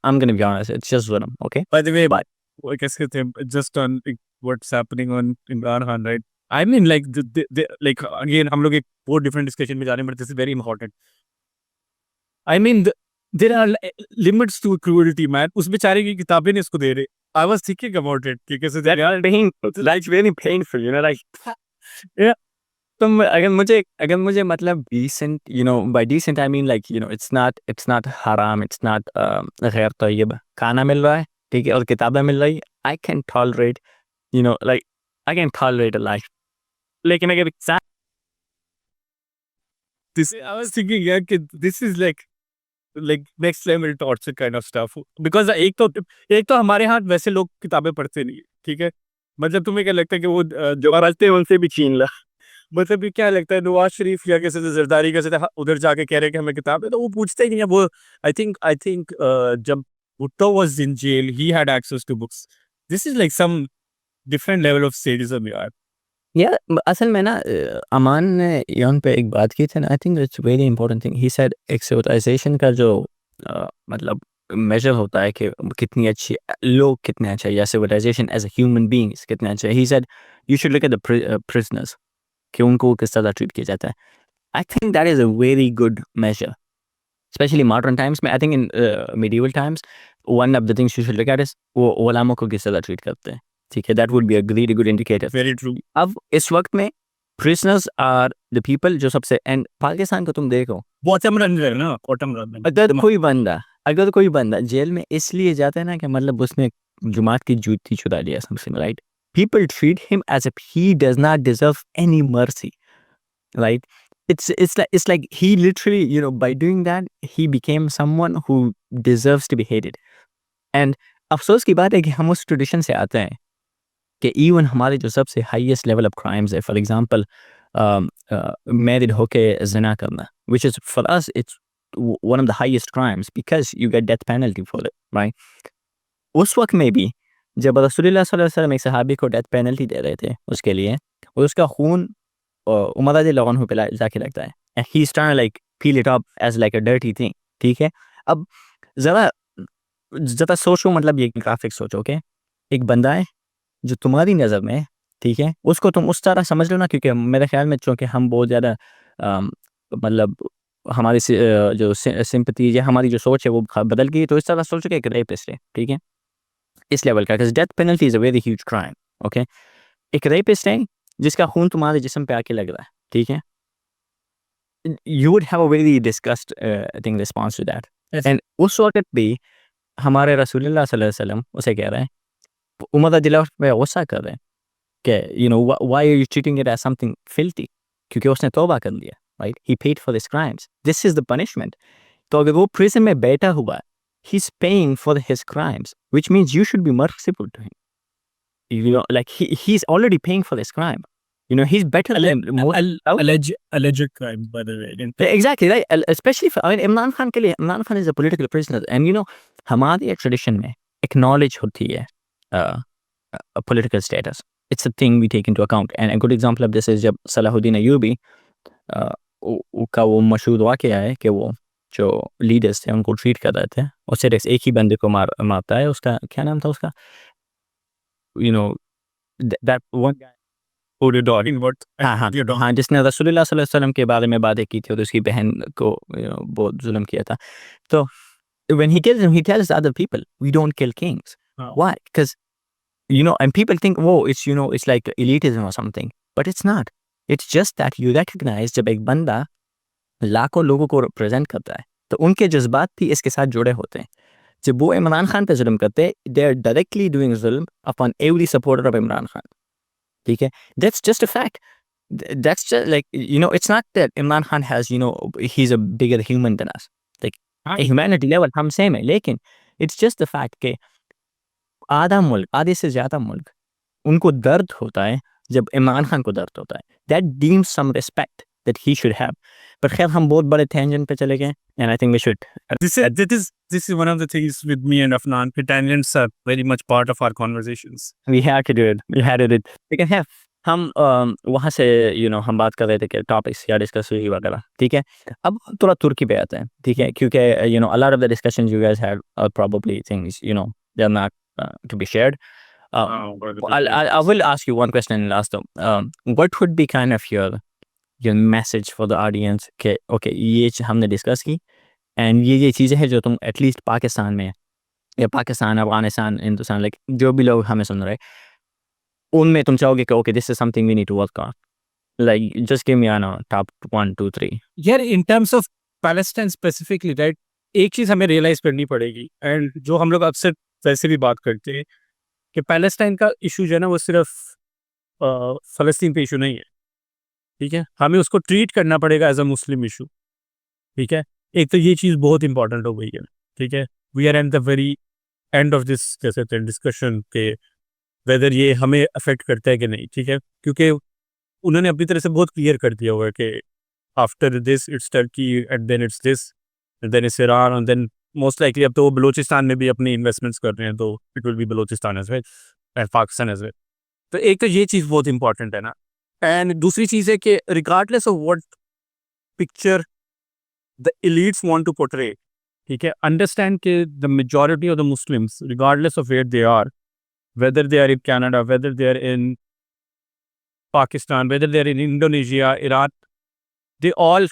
I'm gonna be honest, it's just जुल्म, okay? By the way, I guess just on what's happening on Imran Khan, right? I mean, like, like again, हम लोग एक बहुत different discussion में जा रहे हैं, but this is very important. I mean, there are limits to cruelty, man. उस बेचारे की किताबें नहीं इसको दे रहे. I was thinking about it कि कैसे That's very painful, like, yeah. तुम अगर मुझे मतलब decent, by decent I mean like, it's not haram, it's not गैर तय्यब खाना मिल रहा है, ठीक है, और किताबें मिल रही, I can tolerate like I can tolerate a life, लेकिन अगर This I was thinking, yeah, this is like next level torture kind of stuff. Because एक तो हमारे यहाँ वैसे लोग किताबें पढ़ते नहीं है, ठीक है। मतलब तुम्हें क्या लगता है कि वो जो रास्ते उनसे भी छीन ला। मतलब ये क्या लगता है नवाज शरीफ या कैसे जरदारी कैसे उधर जाके कह रहे हैं कि हमें किताब है, तो वो पूछते ही नहीं है वो। आई थिंक जब Bhutto was in jail he had access to books. This is like some different level of sadism यार। यार असल में ना अमान ने यौन पे एक बात की थी ना, I think it's very important thing. He said exoticization का जो मतलब मेजर होता है कि कितनी अच्छी लोग कितने अच्छे या civilization as a human beings कितने अच्छे। He said you should look at the prisoners कि उनको किस तरह ट्रीट किया जाता है। I think that is a very good measure, especially modern times में। I think in medieval times one of the things you should look at is वो गुलामों को किस तरह ट्रीट करते हैं, ठीक है। That would be a very good indicator. Very true. अब इस वक्त में प्रिजनर्स आर द पीपल जो सबसे, एंड पाकिस्तान को तुम देखो, बॉटम रन है ना, बॉटम रन। अगर कोई बंदा जेल में इसलिए जाता है ना कि मतलब उसने जुमात की जूती चुरा लिया something, right, people treat him as if he does not deserve any mercy, right? It's like he literally, by doing that, he became someone who deserves to be hated. And अफसोस की बात है कि हम उस ट्रेडिशन से आते हैं कि इवन हमारे जो सबसे हाईएस्ट लेवल ऑफ क्राइम्स है, फॉर एग्जांपल मैरिड होके जना करना, which is for us it's one of the highest crimes because you get death penalty for it, right? उस वक्त में भी जब रसूलुल्लाह सल्लल्लाहु अलैहि वसल्लम एक सहाबी को डेथ पेनल्टी दे रहे थे उसके लिए, और उसका खून उमर रज़ियल्लाहु अन्हु पे जाके लगता है, and he's trying to like peel it up as like a dirty thing, ठीक है। अब ज़रा ज़रा सोचो, मतलब ये ग्राफिक सोचो कि एक बंदा है जो तुम्हारी नज़र में है, ठीक है, उसको तुम उस तरह समझ लो ना, क्योंकि मेरे ख्याल में चूँकि हम बहुत ज़्यादा मतलब हमारी जो सिंपैथी या हमारी जो सोच है वो बदल गई, तो इस तरह सोचो कि एक रेपिस्ट है, ठीक है, इस लेवल का, death penalty is a very huge crime, okay. एक रेपिस्ट है जिसका खून तुम्हारे जिस्म पे आके लग रहा है, ठीक है, you would have a very disgust thing response to that. Yes. And उस वक्त भी हमारे रसूलुल्लाह सल्लल्लाहु अलैहि वसल्लम उसे कह रहे हैं, उमर रज़ियल्लाहु पे गुस्सा कर रहे हैं कि why are you treating it as something filthy, क्योंकि उसने तौबा कर लिया, right? He paid for his crimes. This is the punishment. तो अगर वो prison में बैठा हुआ है, he's paying for his crimes, which means you should be merciful to him. Like he's already paying for this crime. He's better than alleged crime, by the way. Exactly, right? Especially for, I mean, Imran Khan के लिए, Imran Khan is a political prisoner, and हमारी tradition में acknowledge होती है a political status. It's a thing we take into account, and a good example of this is जब Salahuddin Ayyubi का वो मशहूर वाक़या है कि वो जो लीडर्स थे उनको ट्रीट कर रहे थे, और सिर्फ एक ही बंदे को मारता है, उसका क्या नाम था उसका, that one guy Who did all in what? हाँ, जिसने रसूलुल्लाह सल्लल्लाहु अलैहि वसल्लम के बारे में बातें की थी और उसकी बहन को बहुत जुल्म किया था। तो when he kills him, he tells other people, we don't kill kings. Oh. Why? Because and people think, oh, it's like elitism or something, but it's not. It's just that you recognize जब एक बंदा लाखों लोगों को represent करता है, तो उनके जज्बात भी इसके साथ जुड़े होते हैं। जब वो इमरान खान पे जुल्म करते हैं, they are directly doing जुल्म upon every supporter of Imran Khan, ठीक है। That's just a fact. That's just like, it's not that Imran Khan has, he's a bigger human than us. Like, humanity level हम same है, लेकिन it's just the fact कि आधे से ज़्यादा मुल्क उनको दर्द होता है जब इमरान खान को दर्द होता है. That deems some respect that he should have. पर खैर हम बहुत बड़े tangent पे चले गए, and I think we should. This is one of the things with me and Afnan. Tangents are very much part of our conversations. We had to do it. We had to do it. लेकिन है हम वहाँ से हम बात कर रहे थे कि टॉपिक्स या डिस्कस हुई वगैरह, ठीक है. अब थोड़ा तुर्की पे आते हैं, ठीक है, क्योंकि a lot of the discussions you guys had are probably things they're not to be shared. I will ask you one question last though. What would be kind of your message for the audience कि okay ये हमने discuss की and ये चीज़ें हैं जो तुम at least Pakistan में या पाकिस्तान, अफगानिस्तान, हिंदुस्तान, लाइक जो भी लोग हमें सुन रहे उनमें तुम चाहोगे कि okay this is something we need to work on. Like just give me top 1, 2, 3. यार in terms of Palestine specifically, right, एक चीज़ हमें रियलाइज करनी पड़ेगी, एंड जो हम लोग अक्सर वैसे भी बात करते हैं कि पैलेस्टाइन का इशू जो है ना वो सिर्फ फ़लस्तीन पे इशू नहीं है, ठीक है? हमें उसको ट्रीट करना पड़ेगा एज़ अ मुस्लिम इशू, ठीक है? एक तो ये चीज़ बहुत इंपॉर्टेंट हो गई है, ठीक है? We are at the very end of this कैसे कहते हैं डिस्कशन के वेदर ये हमें अफ़ेक्ट करता है कि नहीं, ठीक है? क्योंकि उन्होंने अपनी तरफ से बहुत क्लियर कर दिया हुआ है कि after this it's Turkey and then it's this and then it's Iran and then most likely अब तो वो बलूचिस्तान में भी अपनी इन्वेस्टमेंट्स कर रहे हैं, तो it will be Balochistan as well and Pakistan as well. तो एक तो ये चीज़ बहुत इंपॉर्टेंट है ना, एंड दूसरी चीज़ है कि regardless of what picture the elites want to portray, ठीक है, अंडरस्टैंड कि the majority of the Muslims regardless of where they are, whether they are in Canada, whether they are in Pakistan, whether they're in Indonesia, Iran, they all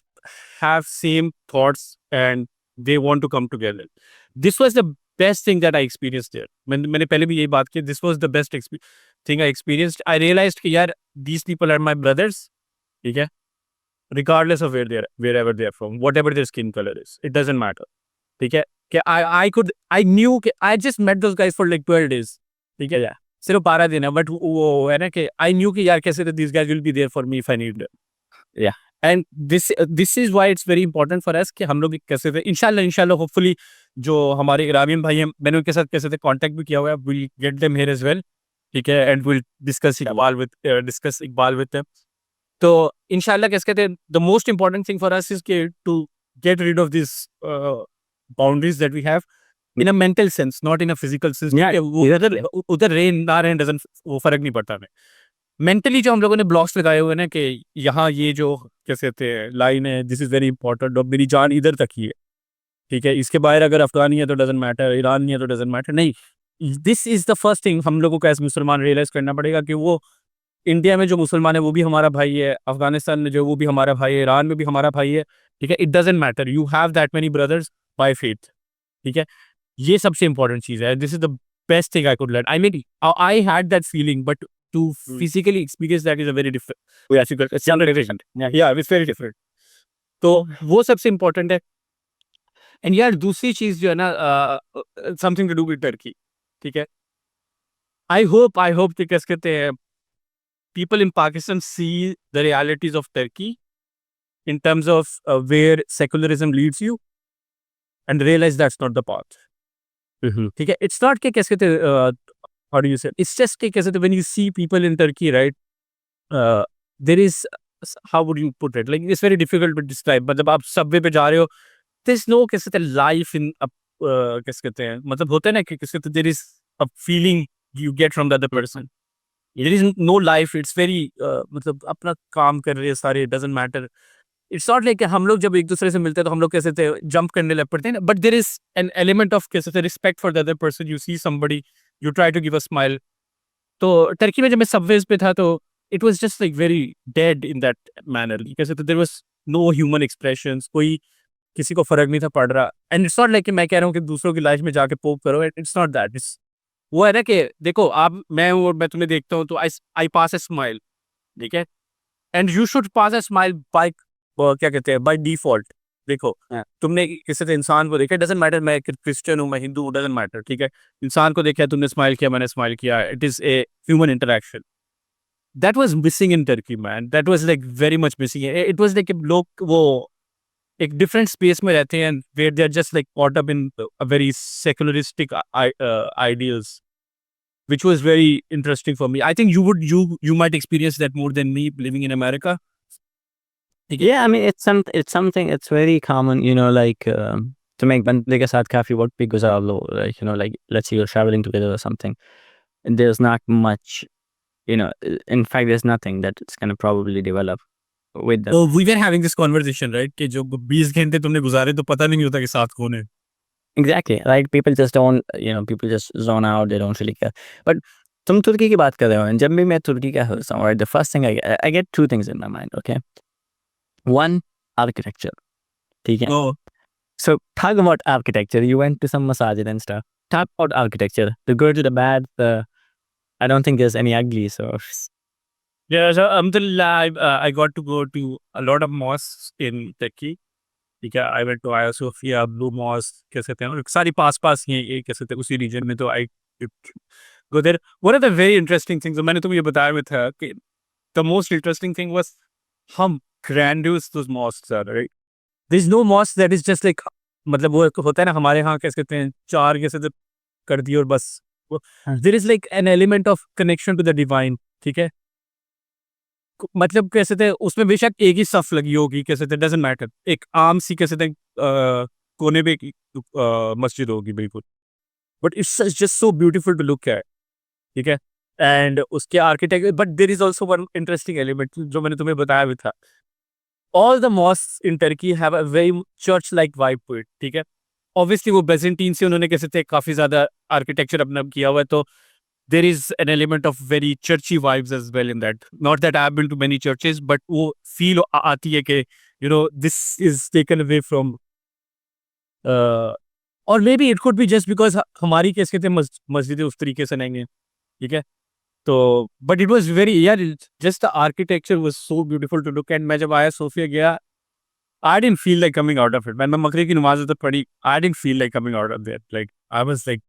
have same thoughts and they want to come together. This was the best thing that I experienced there. मैंने पहले भी यही बात की, this was the best thing I experienced. I realized कि यार these people are my brothers, ठीक है, regardless of wherever they are from, whatever their skin color is, it doesn't matter, ठीक है, कि I knew कि I just met those guys for like 12 days, ठीक है, सिर्फ 12 दिन है, बट वो है ना कि आई न्यू कि यार कैसे this guys will be there for me if I need, Yeah. And this is why it's very important for us कि हम लोग कैसे थे इंशाल्लाह होपफुली जो हमारे इरानियन भाई हैं मैंने उनके साथ कैसे थे कांटेक्ट भी किया हुआ है, will get them here as well, ठीक है, and will discuss Iqbal with them. तो इंशाल्लाह कैसे कहते हैं the most important thing for us is के to get rid of this boundaries that we have in a mental sense, not in a physical sense. उधर rain ना rain doesn't वो फर्क नहीं पड़ता हमें। मेंटली जो हम लोगों ने ब्लॉक्स लगाए हुए हैं ना कि यहाँ ये जो कैसे कहते हैं लाइन है, दिस इज वेरी इंपॉर्टेंट और मेरी जान इधर तक ही है, ठीक है, इसके बाहर अगर अफगानी है तो डजंट मैटर, ईरान नहीं है तो डजंट मैटर, नहीं, this is the first thing हम लोगों को एज मुसलमान रियलाइज करना पड़ेगा कि वो इंडिया में जो मुसलमान है वो भी हमारा भाई है, अफगानिस्तान में जो वो भी हमारा भाई है, ईरान में भी हमारा भाई है, ठीक है, it doesn't matter, you have that many brothers by faith, ठीक है, ये सबसे इंपॉर्टेंट चीज है, this is the best thing I could learn, I mean I had that feeling but to physically experience that is a very different, it's different, yeah, it's very different, तो वो सबसे important है। And यार दूसरी चीज जो है ना something to do with Turkey, ठीक है, आई होप कि कैसे कहते हैं people in Pakistan see the realities of Turkey in terms of where secularism leads you and realize that's not the path, ठीक है, it's not कि कैसे कहते हैं how do you say it's just कि कैसे कहते हैं when you see people in Turkey, right, there is how would you put it, like it's very difficult to describe, मतलब आप सबवे पे जा रहे हो, there's no कैसे कहते हैं life in कैसे कहते हैं, मतलब होता है ना कि कैसे कहते हैं there is a feeling you get from the other person, there is no life, it's very मतलब अपना काम कर रहे हैं सारे, doesn't matter, it's not like हम लोग जब एक दूसरे से मिलते हैं तो हम लोग कैसे थे जंप करने लग पड़ते हैं, but there is an element of कैसे थे respect for the other person, you see somebody you try to give a smile. तो टर्की में जब मैं सबवेज पे था तो it was just like very dead in that manner, कैसे तो there was no human expressions, कोई किसी को फर्क नहीं था पड़ रहा, एंड इट्स नॉट लाइक मैं कह रहा हूँ कि दूसरों की लाइफ में जाके पोक करो, इट्स नॉट दैट, इट्स वो है ना कि देखो आप मैं तुम्हें देखता हूँ तो आई पास ए स्माइल, ठीक है, and you should pass a smile by क्या कहते हैं बाय डिफॉल्ट, देखो तुमने किसी से इंसान को देखा, डजंट मैटर मैं क्रिश्चियन हूँ मैं हिंदू हूँ, डजंट मैटर, ठीक है, इंसान को देखा तुमने स्माइल किया मैंने स्माइल किया, it is a human interaction, that was missing in Turkey man, that was like very much missing, it was like लोग वो एक डिफरेंट स्पेस में रहते हैं where they are just like caught up in a very secularistic ideals, which was very interesting for me. I think you might experience that more than me living in America. Yeah, I mean it's something it's very common, you know, like to make बंदे के साथ काफी वक्त भी गुजार लो, like you know, like let's say you're traveling together or something, and there's not much, you know, in fact there's nothing that it's gonna probably develop with them. So we were having this conversation, right? कि जो 20 घंटे तुमने गुजारे तो पता नहीं होता कि साथ कौन है। Exactly, like people just don't, you know, people just zone out, they don't really care. But तुम तुर्की की बात कर रहे हो, and जब भी मैं तुर्की का होता हूँ, right, the first thing I get two things in my mind, okay? One, architecture, ठीक है? Oh, So talk about architecture. You went to some masajid and stuff. Talk about architecture. The good, the bad, I don't think there's any ugly. So yeah. So alhamdulillah, I got to go to a lot of mosques in Turkey. ठीक है, I went to आया Sophia, blue mask, कह सकते हैं, और सारी पास ही हैं, ये कह सकते हैं उसी रीजन में, तो I go there. One of the very interesting things, मैंने तुम्हें ये बताया भी था कि the most interesting thing was हम grandiose those mosques are, right? There is no mosque that is just like, मतलब वो एक होता है ना हमारे यहाँ, कैसे कहते हैं, चार कैसे तो कर दिए और बस। There is like an element of connection to the divine, ठीक है? मतलब कैसे थे उसमें, बेशक एक ही सफ लगी होगी, कैसे थे, डजेंट मैटर, एक आम सी कैसे थे कोने पे एक मस्जिद होगी बिल्कुल, but it's just so beautiful to look at, ठीक है? एंड उसके architect, but there is also one interesting element जो मैंने तुम्हें बताया भी था, all the mosque in Turkey have a very church like vibe to it, ठीक है? ऑब्वियसली वो बेजेंटीन से उन्होंने कैसे थे काफी ज्यादा आर्किटेक्चर अपना किया हुआ है, तो there is an element of very churchy vibes as well in that. Not that I've been to many churches, but वो feel आती है कि this is taken away from, uh, or maybe it could be just because हमारी कैसे थे मस्जिदें उस तरीके से नहीं है, ठीक है? तो but it was very, yeah, just the architecture was so beautiful to look at. मैं जब आया सोफिया गया, I didn't feel like coming out of it. मैं मगरिब की नमाज तो पढ़ी, I didn't feel like coming out of there. Like I was like,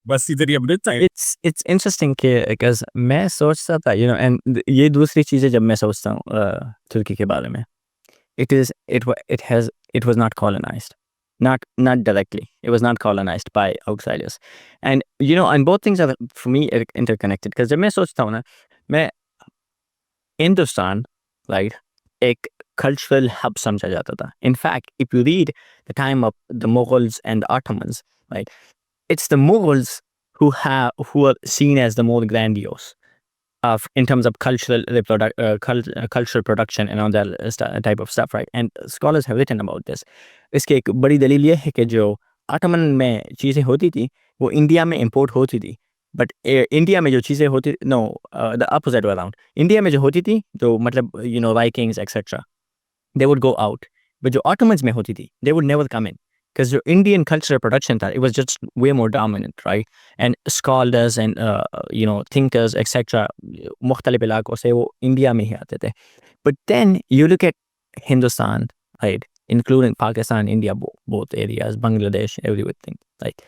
बस इधर ही अपने time. It's interesting कि because मैं सोचता था and ये दूसरी चीज़ें जब मैं सोचता हूँ तुर्की के बारे में, it was not colonized, not directly, it was not colonized by outsiders, and and both things are for me interconnected, because जब मैं सोचता हूँ ना, मैं हिंदुस्तान, right, एक cultural hub समझा जाता था. In fact, if you read the time of the Mughals and the Ottomans, right, it's the Mughals who are seen as the more grandiose of in terms of cultural production and all that type of stuff, right? And scholars have written about this. इसकी एक बड़ी दलील ये है कि जो Ottoman में चीज़ें होती थी वो इंडिया में import होती थी, बट इंडिया में जो चीज़ें होती, no, the opposite way around, India में जो होती थी, जो मतलब Vikings etcetera, they would go out. But जो Ottomans में होती थी, they would never come in. Because the Indian cultural production था, it was just way more dominant, right? And scholars and thinkers, etc. मुख्तलिफ इलाकों से वो इंडिया में ही आते थे. But then you look at Hindustan, right? Including Pakistan, India, both areas, Bangladesh, everything. Like,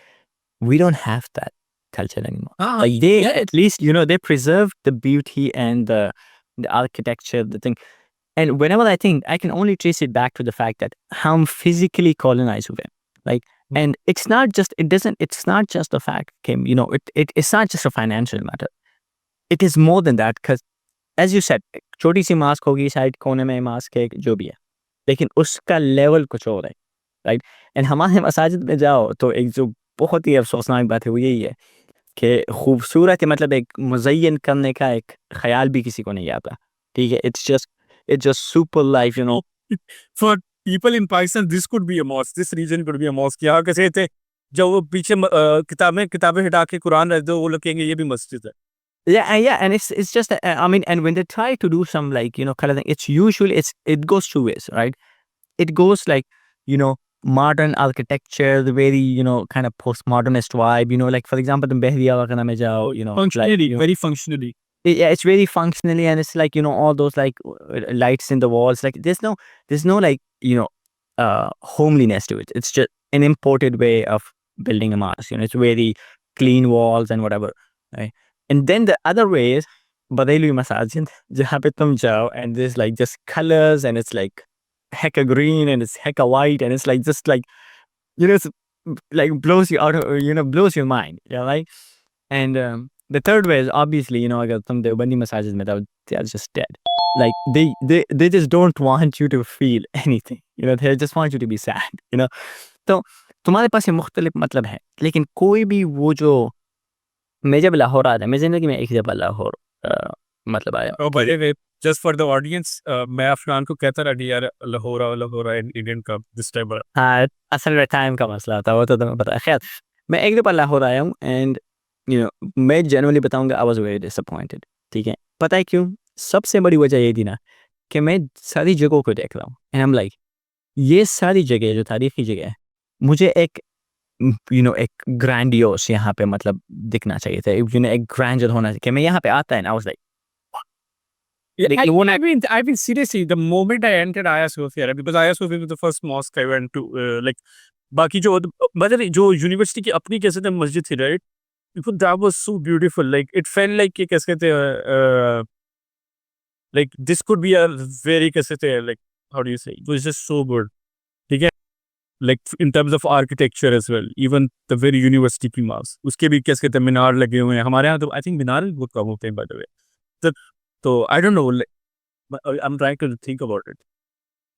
we don't have that culture anymore. Like they, at least, they preserved the beauty and the architecture, the thing. And whenever I think, I can only trace it back to the fact that how I'm physically colonized with it. Like, and it's not just the fact, Kim, it's not just a financial matter. It is more than that, because as you said, छोटी सी mask होगी शायद कोने में, mask है जो भी है, लेकिन उसका लेवल कुछ और है, राइट? एंड हमारे मसाजिद में जाओ तो एक जो बहुत ही अफसोसनाक बात है वो यही है कि खूबसूरत, मतलब एक मुज़य्यन करने का एक ख्याल भी किसी को नहीं आता, ठीक है? It's just super life, For people in Pakistan, this could be a mosque. This region could be a mosque. यहाँ कैसे थे, जब वो पीछे किताबें हटा के कुरान रख दो, वो लोग कहेंगे ये भी मस्जिद है. Yeah, and it's just I mean, and when they try to do some, like, kind of thing, it's usually it goes two ways, right? It goes like, modern architecture, the very, kind of postmodernist vibe, like for example, the Behriya wagana mein jao, Functionally, like, very functionally. yeah, it's very functionally, and it's like, all those like lights in the walls, like there's no like, homeliness to it. It's just an imported way of building a mosque, it's very clean walls and whatever, right? And then the other way is Bareilly Masajid, jahan pe tum jao and there's like just colors, and it's like hecka green and it's hecka white, and it's like just like, it's like blows you out of, blows your mind, yeah, right? And the third way is obviously, agar tum Deobandi masajid mein jao, they are just dead. Like they just don't want you to feel anything, they just want you to be sad, तो तुम्हारे पास ये मुख्तलिफ मतलब है, लेकिन कोई भी वो जो, मैं जब लाहौर आया था, मैं ज़िंदगी में एक दफ़ा लाहौर मतलब आया. Oh, by the way, just for the audience, मैं अफगान को कहता रहा यार लाहौरा इंडियन कप दिस टाइम. हाँ, असल में टाइम का मसला था, वो तो तुम्हें पता है. खैर, मैं एक दफ़ा लाहौर आया हूँ, एंड मैं जनरली बताऊँगा, आई वाज वेरी डिसअपॉइंटेड, ठीक है? पता है क्यों? सबसे बड़ी वजह ये थी ना कि मैं सारी जगहों को देख रहा हूँ, एंड आई एम लाइक, ये सारी जगह जो तारीखी जगह है, मुझे एक एक ग्रैंडियोस यहाँ पे मतलब दिखना चाहिए था, एक ग्रैंडर होना चाहिए कि मैं यहाँ पे आता है ना, आई was like, Yeah, I mean, seriously, the moment I entered Hagia Sophia, right, because Hagia Sophia was the first mosque I went to, like, बाकी जो मतलब जो यूनिवर्सिटी की अपनी कैसे थे मस्जिद थी, right? Because that was so beautiful. Like, it felt like कि कैसे कहते हैं, like this could be a very कैसे कहते हैं, like, how do you say? It was just so good. ठीक है? Like in terms of architecture as well. Even the very university की mosque, उसके भी कैसे कहते हैं मीनार लगे हुए हैं. हमारे यहाँ तो I think मीनार बहुत कम होते हैं by the way. तो I don't know. Like, I'm trying to think about it.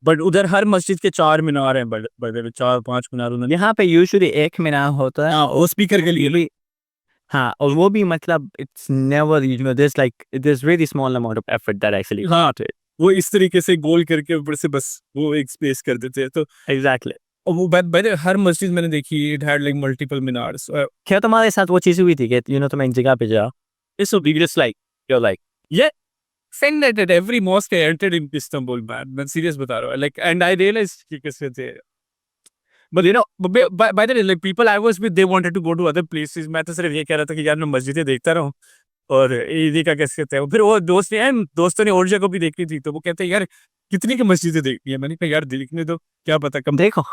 But उधर हर मस्जिद के 4 मीनार हैं, बड़े 4-5 मीनार उन्होंने. यहाँ पे यूजुअली एक मीनार होता है. हाँ, वो स्पीकर के लिए. भी हाँ, और वो भी मतलब it's never, you know, there's like there's really small amount of effort that actually. हाँ, वो इस तरीके से गोल करके ऊपर से बस वो एक स्पेस कर देते हैं. तो एग्जैक्टली. और वो बाय हर मस्जिद मैंने देखी, it had like multiple minars. क्या तुम्हारे साथ वो चीज़ हुई थी कि यू नो तुम एक जगह पे जाओ, it's so big, like you like ये saying that at every mosque I entered in Istanbul, man, मैं सीरियस बता रहा हूँ. Like, and I realized कि कैसे थे. But you know, by the way, like people I was with, they wanted to go to other places. मैं तो सिर्फ ये कह रहा था कि यार मैं मस्जिदें देखता रहूँ और ईदी का कैसे कहते हैं. फिर वो दोस्तों ने और जगह भी देखी थी, तो वो कहते हैं यार कितनी की मस्जिदें देखनी है. मैंने कहा यार देखने दो, क्या पता कब. देखो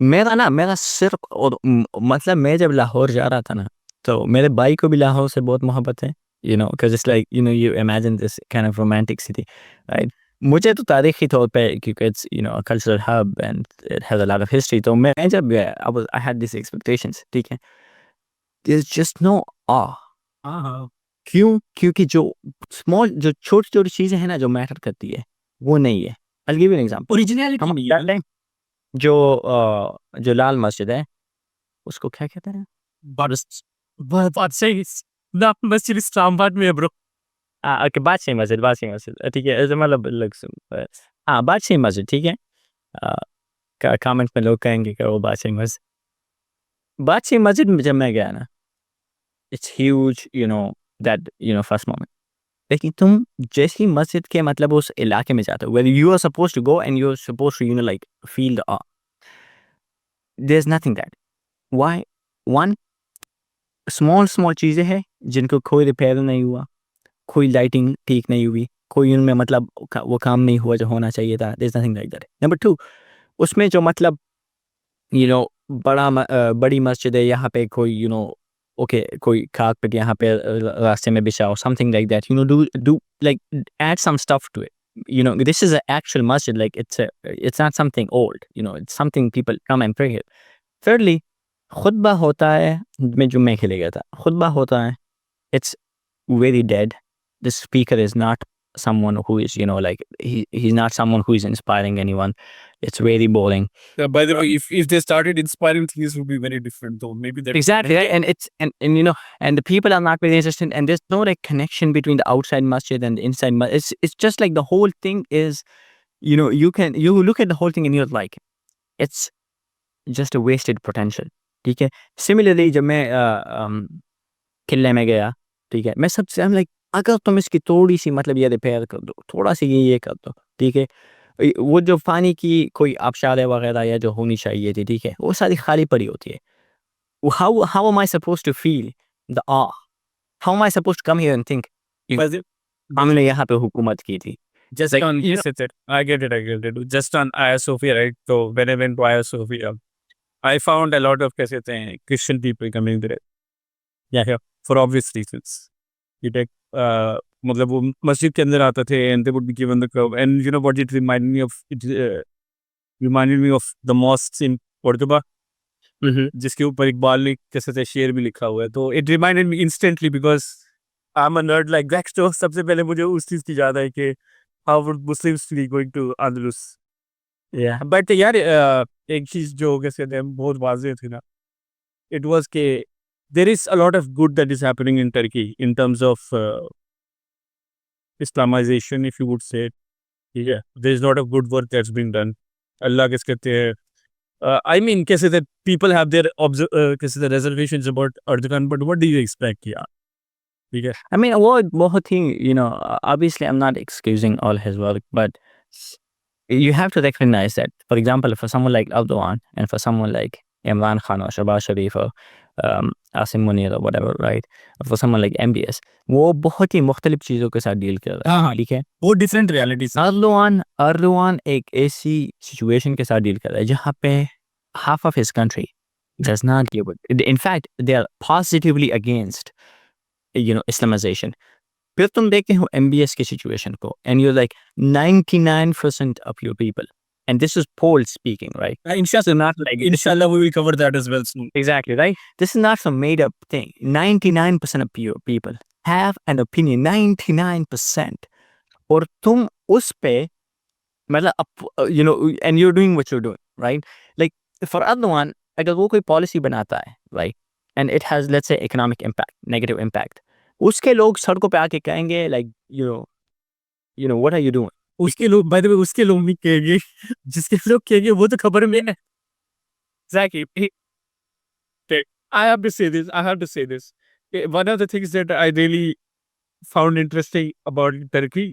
मेरा सिर्फ और मतलब मैं जब लाहौर जा रहा था ना, तो मेरे भाई को भी लाहौर से बहुत मोहब्बत है, you know, because it's like, you know, you imagine this kind of romantic city, right? मुझे तो तारीखी तौर पे क्योंकि it's, you know, a cultural hub and it has a lot of history, तो मैं जब गया I had these expectations, ठीक है. There's just no awe. हाँ. क्योंकि जो छोटी चीजें हैं ना जो मैटर करती है वो नहीं है. I'll give you an example. Originality नहीं है. जो लाल मस्जिद है उसको क्या कहते हैं? बादशाही ना मस्जिद इस्लामाबाद में है ब्रो. ओके, बादशाही मस्जिद, ठीक है. ऐसे मतलब हाँ, बादशाही मस्जिद, ठीक है. कमेंट में लोग कहेंगे कि वो बादशाही मस्जिद में जब मैं गया ना, it's huge, you know, that you know first moment. लेकिन तुम जैसी मस्जिद के मतलब उस इलाके में जाते हो, where you are supposed to go and you're supposed to, you know, like feel the awe. There's nothing that. Why? One, small चीज़ें हैं जिनको कोई रिपेयर नहीं हुआ, कोई लाइटिंग ठीक नहीं हुई, कोई उनमें मतलब वो काम नहीं हुआ जो होना चाहिए था. There's nothing like that. Number two, उसमें जो मतलब you know बड़ी मस्जिद है, यहाँ पे कोई you know ओके कोई खाक पे यहाँ पे रास्ते में बिछाओ, something like that, you know, do like add some stuff to it. You know, this is an actual masjid, like it's not something old, you know, it's something people come and pray here. Thirdly, खुतबा होता है, मैं जुम्मे के लिए गया था, खुतबा होता है, it's very dead. The speaker is not someone who is, you know, like he's not someone who is inspiring anyone. It's very boring. By the way, if they started inspiring things, would be very different though. Maybe that Exactly, right? And it's and you know, and the people are not very interested, and there's no like connection between the outside masjid and the inside masjid. It's just like the whole thing is, you know, you look at the whole thing and you're like, it's just a wasted potential. ठीक है. Similarly, जब मैं किले में गया, ठीक है, मैं सबसे I'm like, अगर तुम इसकी थोड़ी सी मतलब ये रिपेयर कर दो, थोड़ा सी ये कर दो, ठीक है, वो जो पानी की कोई आबशारें वगैरह या जो होनी चाहिए थी, ठीक है, वो सारी खाली पड़ी होती है. How am I supposed to feel the awe? How am I supposed to come here and think हमने यहाँ पे हुकूमत की थी? just Like, on you know, I get it. Just on Hagia Sophia, right? So when I went to Hagia Sophia, I found a lot of कैसे कहते हैं Christian people coming there. Yeah, for obvious reasons. You take मतलब वो मस्जिद के अंदर आते थे and they would be given the curve, and you know what it reminded me of? It reminded me of the mosques in Cordoba, जिसके ऊपर इकबाल ने कैसे थे शेर भी लिखा हुआ है. तो it reminded me instantly because I'm a nerd like that. तो सबसे पहले मुझे उस चीज़ की याद आई कि how would Muslims be going to Andalus? yeah. But यार एक चीज़ जो कैसे कहते हैं बहुत वाज़ेह थी ना, it was कि there is a lot of good that is happening in Turkey in terms of Islamization, if you would say it. Yeah, there's a lot of good work that's been done. Allah कैसे कहते हैं I mean कैसे that people have their कैसे the reservations about Erdogan, but what do you expect? Yeah, ठीक है. I mean, बहुत ही, you know, obviously I'm not excusing all his work, but you have to recognize that, for example, for someone like Erdogan and for someone like Imran Khan or Shahbaz Sharif or Asim Munir or whatever, right? For someone like MBS, वो बहुत ही मुख्तलिफ चीज़ों के साथ deal कर रहा है, हाँ, ठीक है? वो डिफरेंट रियलिटी से अर्दवान एक ऐसी सिचुएशन के साथ डील कर रहा है जहाँ पे half of his country does not give it. In fact, they are positively against, Islamization. फिर तुम देखते हो MBS की सिचुएशन को, and you're like 99% of your people, and this is poll speaking, right? Inshallah we will cover that as well soon. Exactly, right? This is not some made up thing. 99% of your people have an opinion, 99%. और तुम उस पे मतलब and you're doing what you're doing, right? Like for other one, अगर वो कोई policy बनाता है, right? And it has, let's say, economic impact, negative impact. उसके लोग सड़कों पे आके कहेंगे like, what are you doing? उसके लोग, by the way, उसके लोग नहीं कहेंगे, जिसके लोग कहेंगे वो तो खबर में है. Exactly. I have to say this. One of the things that I really found interesting about Turkey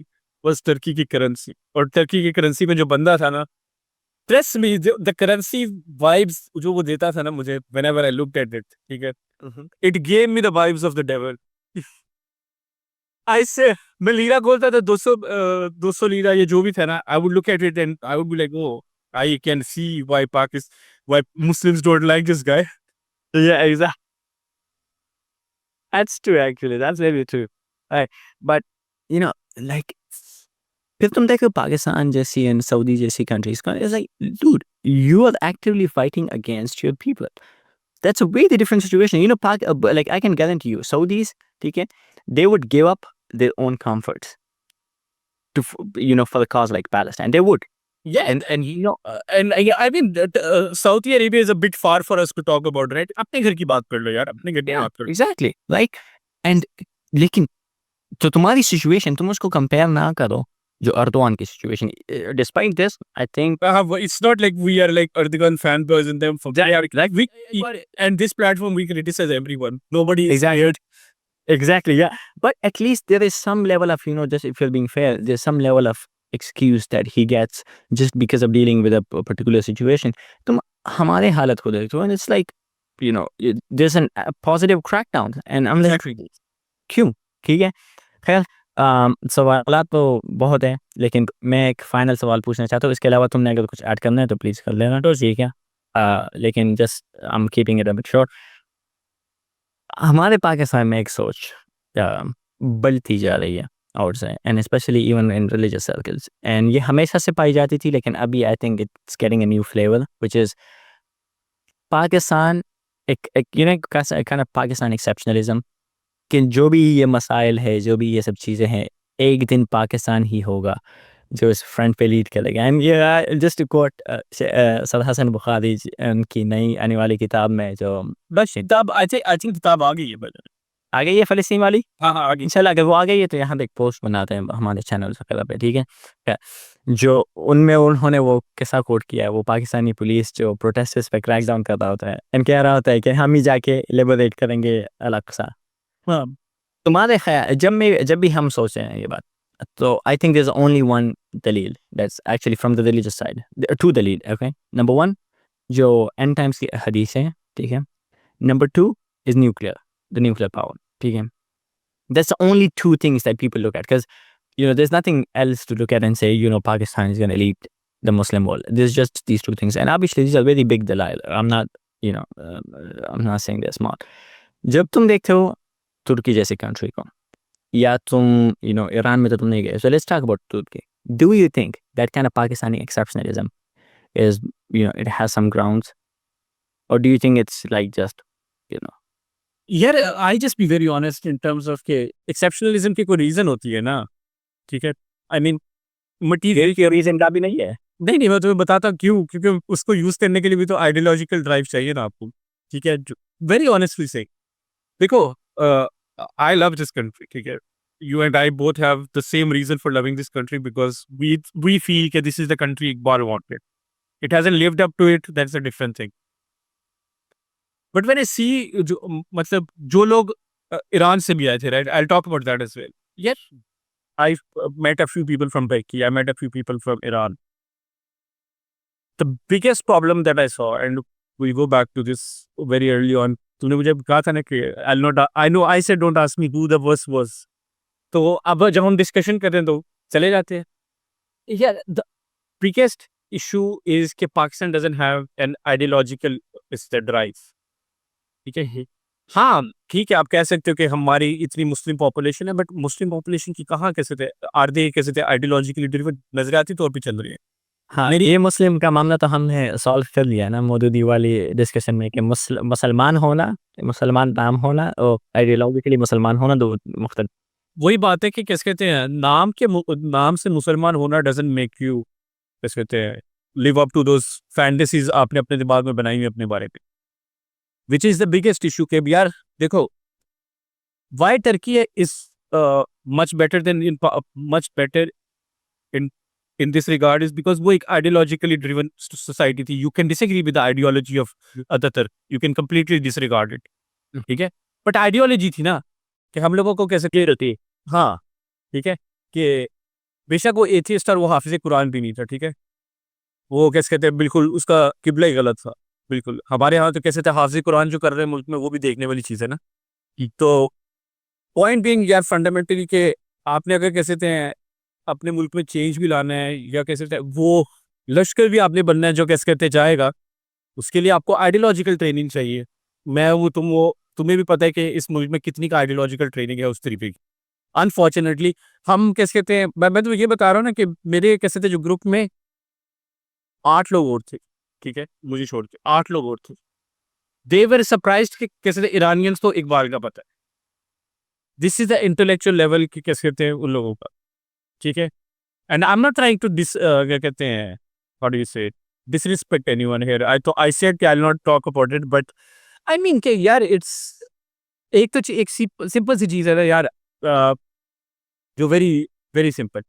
was Turkey की करेंसी. और टर्की की करेंसी में जो बंदा था ना, trust me, the currency vibes जो वो देता था ना मुझे, whenever I looked at it, ठीक है, it gave me the vibes of the devil. I say, मैं लीरा बोलता था 200 लीरा ये जो भी था ना, I would look at it and I would be like, oh, I can see why Muslims don't like this guy. Yeah, exactly. That's true, actually. That's very true. Right. But, like, फिर तुम देखो पाकिस्तान जैसी and Saudi जैसी countries का, it's like, dude, you are actively fighting against your people. That's a very different situation. Like, I can guarantee you, Saudis, ठीक है, they would give up their own comforts to, for the cause like Palestine. They would. Yeah, I mean, Saudi Arabia is a bit far for us to talk about, right? अपने घर की बात कर लो यार, अपने घर की बात कर लो. Exactly. Like, and लेकिन तो तुम्हारी situation तुम उसको compare ना करो जो Erdogan की situation. Despite this, I think it's not like we are like Erdogan fanboys and them. And this platform we criticize everyone. Nobody is scared. Exactly, yeah. But at least there is some level of, just if you're being fair, there's some level of excuse that he gets just because of dealing with a particular situation. तुम हमारे हालत को देखो, and it's like, there's a positive crackdown, and I'm like, क्यों? ठीक है, खैर सवाल तो बहुत है, लेकिन मैं एक फाइनल सवाल पूछना चाहता हूँ. इसके अलावा तुमने अगर कुछ ऐड करना है तो प्लीज कर लेना, तो ठीक है. लेकिन just I am keeping it a bit short. हमारे पाकिस्तान में एक सोच बढ़ती जा रही है और से, and specially even in religious circles, and ये हमेशा से पाई जाती थी, लेकिन अभी आई think it's getting a new flavour, which is Pakistan एक काइंड ऑफ पाकिस्तान एक्सेप्शनलिज्म, कि जो भी ये मसाइल है, जो भी ये सब चीज़ें हैं, एक दिन पाकिस्तान ही होगा जो इस फ्रंट पे लीड करेगा. एंड ये just to quote sir Hasan Bukhari की नई आने वाली किताब में, जो बस किताब आई थिंक किताब आ गई है. आ गई है फ़लस्तीन वाली. हाँ आ गई. इंशाल्लाह अगर वो आ गई है तो यहाँ पे एक पोस्ट बनाते हैं हमारे चैनल वगैरह पे, ठीक है. जो उनमें उन्होंने वो किस्सा कोट किया है, वो पाकिस्तानी पुलिस जो प्रोटेस्टर्स पे क्रैक डाउन कर रहा होता है एंड कह रहा होता है कि हम ही जाके लिबरेट करेंगे अल-अक्सा. हाँ, तुम्हारे ख्याल जब भी हम सोच रहे हैं ये बात, तो I think there is only one दलील that's actually from the religious side. Two दलील, ओके. नंबर 1 जो एंड टाइम्स की हदीस है, ठीक है. Number 2 is the nuclear power, ठीक है. That's the only two things that people look at, because there's nothing else to look at and say Pakistan is going to lead the Muslim world. There's just these two things, and obviously these are very big dalail. I'm not saying they're smart. जब तुम देखते हो तुर्की जैसी country को, या तुम Iran में तो तुम नहीं गए, so let's talk about Turkey. Do you think that kind of Pakistani exceptionalism is it has some grounds, or do you think it's like just यार I just be very honest in terms of के exceptionalism की कोई reason होती है ना, ठीक है. I mean material के रीजन का भी नहीं है. नहीं मैं तुम्हें बताता हूँ क्यों, क्योंकि उसको यूज करने के लिए भी तो आइडियोलॉजिकल ड्राइव चाहिए ना आपको, ठीक है. वेरी ऑनेस्टली से देखो, आई लव दिस कंट्री, ठीक है. You and I both have the same reason for loving this country, because we feel कि this is the country Iqbal wanted. It hasn't lived up to it, that's a different thing. But when I see मतलब जो लोग Iran से भी आए थे, right, I will talk about that as well. Yes, I met a few people from Turkey, I met a few people from Iran. The biggest problem that I saw, and we go back to this very early on तूने मुझे कहा था ना कि I know I said don't ask me who the worst was. तो अब जब हम डिस्कशन कर रहे हैं तो चले जाते हैं। यार द बिगेस्ट इशू इज कि Pakistan doesn't have an ideological drive. ठीक है। हाँ, ठीक है, आप कह सकते हो कि हमारी इतनी मुस्लिम पॉपुलेशन है, बट मुस्लिम पॉपुलेशन की कहाँ कैसे थे आर दे कैसे थे आइडियोलॉजिकली ड्रिवन, नजरियाती तौर पे चल रही है। हाँ, मेरी ये मुस्लिम का मामला तो हमने सॉल्व कर लिया ना मौदूदी वाली डिस्कशन में कि मुसलमान होना, मुसलमान नाम होना और आइडियोलॉजिकली मुसलमान होना दो मुख्तलिफ। वही बात है कि कैसे कहते हैं नाम से मुसलमान होना डजंट मेक यू कैसे कहते हैं live up to those fantasies आपने अपने दिमाग में बनाई हुई अपने बारे में, which is the biggest issue के यार देखो why Turkey is much better than in much better in in this regard is because वो एक आइडियोलॉजिकली ड्रिवन सोसाइटी थी। You can disagree with the ideology of other, you can completely disregard it, ठीक है, but ideology थी ना कि हम लोगों को कैसे क्लियर होती है। हाँ, ठीक है, कि बेशक वो एथियस्ट और वो हाफिज कुरान भी नहीं था, ठीक है, वो कैसे कहते हैं बिल्कुल उसका किबला ही गलत था। बिल्कुल हमारे यहाँ तो कैसे थे हाफिज कुरान जो कर रहे हैं मुल्क में, वो भी देखने वाली चीज़ है ना। तो पॉइंट बीइंग यार फंडामेंटली कि आपने अगर कैसे थे अपने मुल्क में चेंज भी लाना है या कैसे थे वो लश्कर भी आपने बनना है जो कैसे कहते जाएगा, उसके लिए आपको आइडियोलॉजिकल ट्रेनिंग चाहिए। मैं वो तुम्हें भी पता है कि इस मुल्क में कितनी का आइडियोलॉजिकल ट्रेनिंग है उस तरीके की। अनफॉर्चुनेटली हम कैसे कहते हैं मैं तो ये बता रहा हूँ ना कि मेरे कैसे थे जो ग्रुप में 8 लोग और थे, ठीक है, मुझे छोड़ के 8 लोग और थे। दे वर सरप्राइज्ड कि कैसे थे इरानियंस तो इकबाल का पता है। This is the intellectual level की कैसे कहते हैं उन लोगों का, ठीक है। And I am not trying to dis क्या कहते हैं how do you say disrespect anyone here. I said कि I will not talk about it, but I mean कि यार इट्स एक तो एक सिंपल सी चीज़ है ना यार, जो वेरी वेरी सिंपल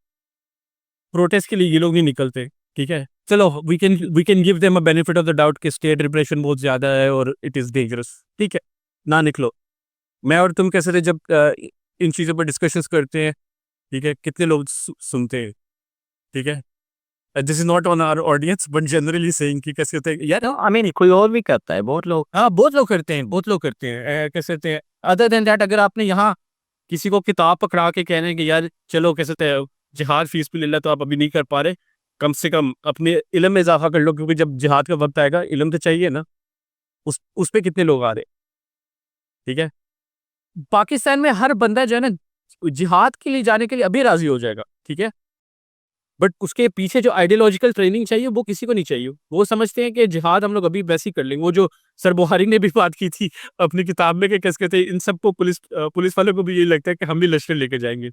प्रोटेस्ट के लिए ये लोग नहीं निकलते, ठीक है। चलो we can give them a benefit of the doubt कि स्टेट रिप्रेशन बहुत ज़्यादा है और इट इज़ डेंजरस, ठीक है, ना निकलो। मैं और तुम कैसे थे जब इन चीज़ों पर डिस्कशंस करते हैं, ठीक है, कितने लोग सुनते हैं, ठीक है। This is not on our audience but generally saying कि कैसे होते हैं यार। आई मीन कोई और भी करता है, बहुत लोग। हाँ, बहुत लोग करते हैं, बहुत लोग करते हैं, कैसे होते हैं। अदर देन दैट अगर आपने यहाँ किसी को किताब पकड़ा के कहने कि यार चलो कैसे होते हैं जिहाद फीस भी ले ला, तो आप अभी नहीं कर पा रहे, कम से कम अपने इल्म में इजाफा कर लो, क्योंकि जब जिहाद का वक्त आएगा इल्म तो चाहिए ना। उस पे कितने लोग आ रहे, ठीक है। पाकिस्तान में हर बंदा जो है ना जिहाद के लिए जाने के लिए अभी राजी हो जाएगा, ठीक है, बट उसके पीछे जो आइडियोलॉजिकल ट्रेनिंग चाहिए वो किसी को नहीं चाहिए। वो समझते हैं कि जिहाद हम लोग अभी वैसे ही कर लेंगे। वो जो सर बुहारी ने भी बात की थी अपनी किताब में कि कैसे कहते हैं इन सबको पुलिस वालों को भी ये लगता है कि हम भी लश्कर लेके जाएंगे।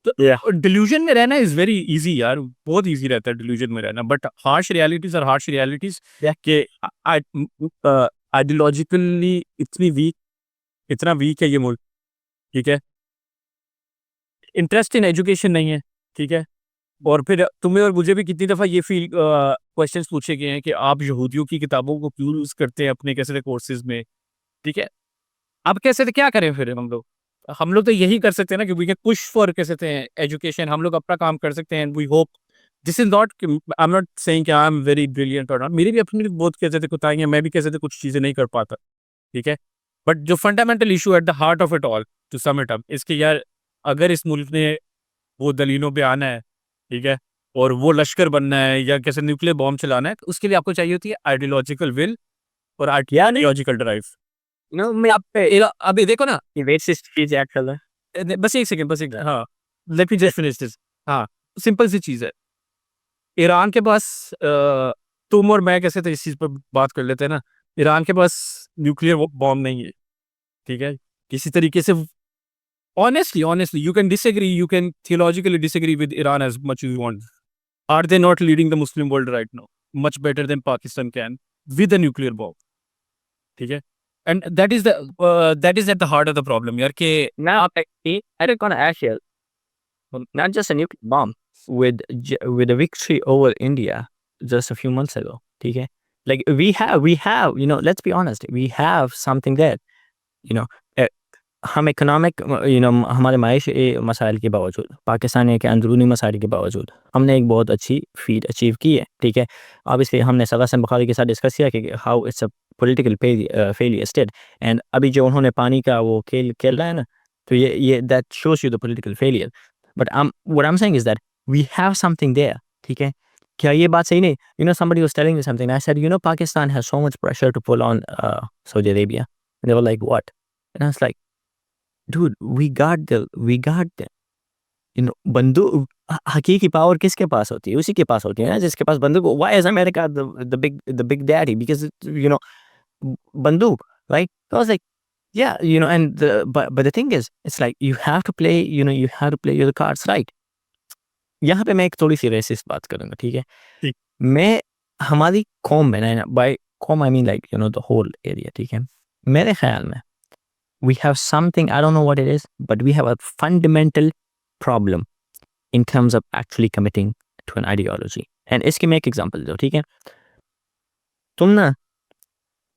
तो डिल्यूजन में रहना इज वेरी इजी यार, बहुत इजी रहता है डिल्यूजन में रहना, बट हार्श रियलिटीज और हार्श रियलिटीज के आइडियोलॉजिकली इतना वीक है ये मुल्क, ठीक है। इंटरेस्ट इन एजुकेशन नहीं है, ठीक है। और फिर तुम्हें और मुझे भी कितनी दफ़ा ये फील क्वेश्चंस पूछे गए हैं कि आप यहूदियों की किताबों को क्यों यूज़ करते हैं अपने कैसे कोर्सेज में, ठीक है। अब कैसे थे क्या करें फिर हम लोग तो यही कर सकते हैं ना कि वी कैन पुश फॉर कैसे थे एजुकेशन, हम लोग अपना काम कर सकते हैं। We hope this is not I am not saying कि आई एम वेरी ब्रिलियंट और नॉट, मेरी भी अपनी बहुत कैसे थे कुताहियां, मैं भी कैसे थे कुछ चीज़ें नहीं कर पाता, ठीक है। बट जो fundamental issue at the heart of it all to sum it up इसके यार अगर इस मुल्क ने वो दलीलों पे आना है, ठीक है, और वो लश्कर बनना है या कैसे न्यूक्लियर बॉम्ब चलाना है, तो उसके लिए आपको चाहिए होती है आइडियोलॉजिकल विल और आइडियोलॉजिकल ड्राइव। नो मैं आप पे अभी देखो ना, वेसिस्ट चीज ऐड कर रहा बस एक सेकंड, बस एक, हाँ, let me just finish this. हाँ, सिंपल सी चीज़ है, ईरान के पास तुम और मैं कैसे थे इस चीज़ पर बात कर लेते हैं ना, ईरान के पास न्यूक्लियर बॉम्ब नहीं है, ठीक है। किसी तरीके से honestly you can disagree, you can theologically disagree with Iran as much as you want. Are they not leading the Muslim world right now much better than Pakistan can with a nuclear bomb, ठीक है। and that is at the heart of the problem यार कि now I don't gonna ask you not just a nuclear bomb with a victory over India just a few months ago, ठीक है, like we have you know, let's be honest, we have something there, you know, हम economic हमारे माइशी मसाइल के बावजूद, पाकिस्तान के अंदरूनी मसाइल के बावजूद हमने एक बहुत अच्छी फीट अचीव की है, ठीक है। ऑब्वियसली हमने सगा से बुखारी के साथ डिस्कस किया कि how it's a political failures did. And अभी जो उन्होंने पानी का वो खेल खेल रहा है ना, तो ये that shows you the political failure. But what I'm saying is that we have something there. ठीक है, क्या ये बात सही नहीं? You know, somebody was telling me something. I said, you know, Pakistan has so much pressure to pull on Saudi Arabia. And they were like, what? And I was like, dude, we got the you know, बंदूक हकीकी power किसके पास होती है? उसी के पास होती है ना जिसके पास बंदूक। Why is America the big daddy? Because you know, बंदूक, right? So I was like, yeah, you know, and but the thing is, it's like you have to play, you know, you have to play your cards right. यहाँ पे मैं एक थोड़ी सी resist बात करूंगा, ठीक है? ठीक। मैं हमारी कौम में ना, बाय कौम I mean like you know the whole area, ठीक है? मेरे ख्याल में we have something, I don't know what it is, but we have a fundamental problem in terms of actually committing to an ideology. And इसकी मैं एक example दो, ठीक है? तुम ना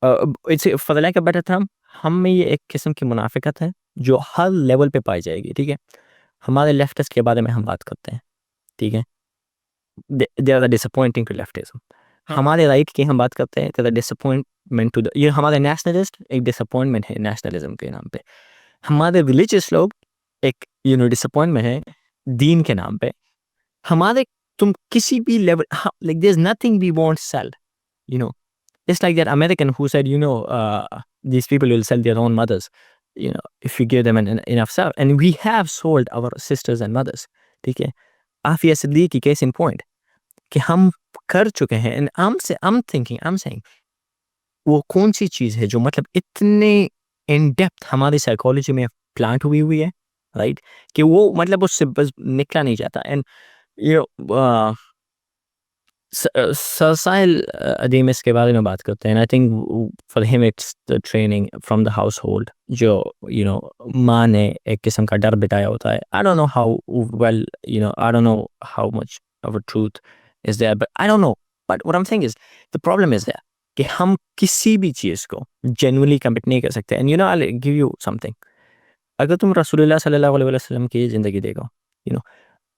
it's for the like a better term, हम में ये एक किस्म की मुनाफिकत है जो हर लेवल पे पाई जाएगी, ठीक है? हमारे लेफ्टिस्ट के बारे में हम बात करते हैं, ठीक है? They are disappointing to leftism. हाँ। हमारे राइट की हम बात करते हैं, they are disappointment to the, ये हमारे नेशनलिस्ट एक डिसअपॉइंटमेंट है नेशनलिज्म के नाम पे। हमारे रिलीजियस लोग एक यू नो डिसअपॉइंटमेंट है दीन के नाम पे। हमारे तुम किसी भी level, like there is nothing we won't sell, you know, just like that American who said, you know, these people will sell their own mothers, you know, if you give them enough stuff. And we have sold our sisters and mothers, ठीक है? Aafia Siddiqui case in point कि हम कर चुके हैं। and I'm thinking, I'm saying वो कौन सी चीज़ है जो मतलब इतने in depth हमारी साइकोलॉजी में प्लांट हुई है, राइट? कि वो मतलब उससे बस निकला नहीं जाता। And you know Sail Ademis के बारे में बात करते हैं। I think for him it's the training from the household जो you know माँ ने एक किस्म का डर बिठाया होता है। I don't know how well, you know, I don't know how much of a truth is there, but I don't know. But what I'm saying is the problem is there कि हम किसी भी चीज़ को genuinely commit नहीं कर सकते। And you know, I'll give you something. अगर तुम रसूलुल्लाह सल्लल्लाहु अलैहि वसल्लम की ज़िंदगी देखो, you know,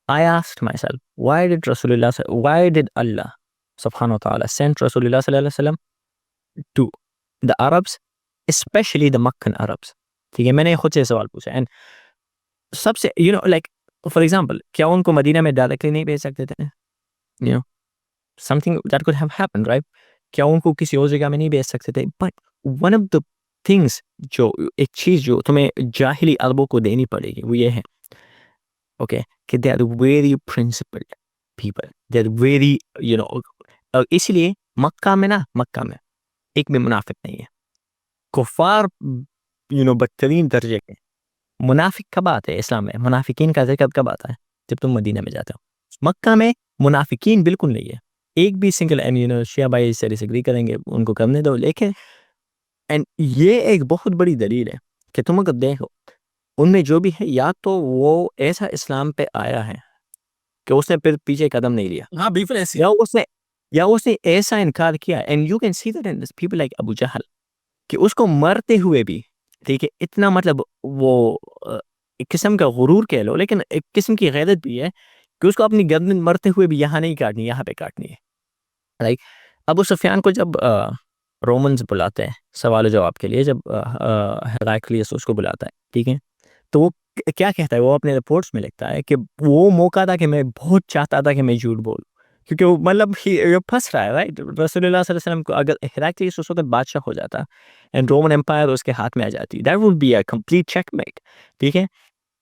I asked myself, why did Allah subhanahu wa ta'ala send Rasulullah sallallahu alaihi wasallam to the Arabs, especially the Meccan Arabs? ठीक है, मैंने खुद से सवाल पूछा। एंड सबसे you know like for example, क्या उनको मदीना में डायरेक्टली नहीं भेज सकते थे? You know, something that could have happened, right? क्या उनको किसी और जगह में नहीं भेज सकते थे? But one of the things जो एक चीज़ जो तुम्हें जाहिली अरबों को देनी पड़ेगी वो ये है, okay, कि they are very principled people, they are very you know, इसलिए मक्का में एक भी मुनाफिक नहीं है। कुफार you know बदतरीन दर्जे के मुनाफिक कब आते हैं इस्लाम में? मुनाफिकीन का जिक्र कब आता है? जब तुम मदीना में जाते हो। मक्का में मुनाफिकीन बिल्कुल नहीं है, एक भी सिंगल। एंड यू नो शिया भाई इससे डिसएग्री करेंगे, उनको करने दो, लेकिन एंड ये एक बहुत बड़ी दलील है कि तुम अगर देखो उनमें जो भी है, या तो वो ऐसा इस्लाम पे आया है कि उसने फिर पीछे कदम नहीं लिया, हाँ बिल्कुल ऐसी या उसने ऐसा इनकार किया। And you can see that in people like Abu Jahl कि उसको मरते हुए भी, ठीक है, इतना मतलब वो एक किस्म का गुरूर कह लो, लेकिन एक किस्म की गैरत भी है कि उसको अपनी गर्दन मरते हुए भी यहाँ नहीं काटनी, यहाँ पे काटनी है, राइट? अबू सुफियान को जब रोमन्स बुलाते हैं सवाल जवाब के लिए, जब हेराक्लियस उसको बुलाता है, ठीक है, तो वो क्या कहता है? वो अपने रिपोर्ट्स में लिखता है कि वो मौका था कि मैं बहुत चाहता था कि मैं झूठ बोलूं, क्योंकि वो मतलब ये फंस रहा है, राइट? रसूलुल्लाह सल्लल्लाहु अलैहि वसल्लम को अगर हेराक्लियस उस वक्त बादशाह हो जाता एंड रोमन एम्पायर उसके हाथ में आ जाती, that would be a complete checkmate, ठीक है?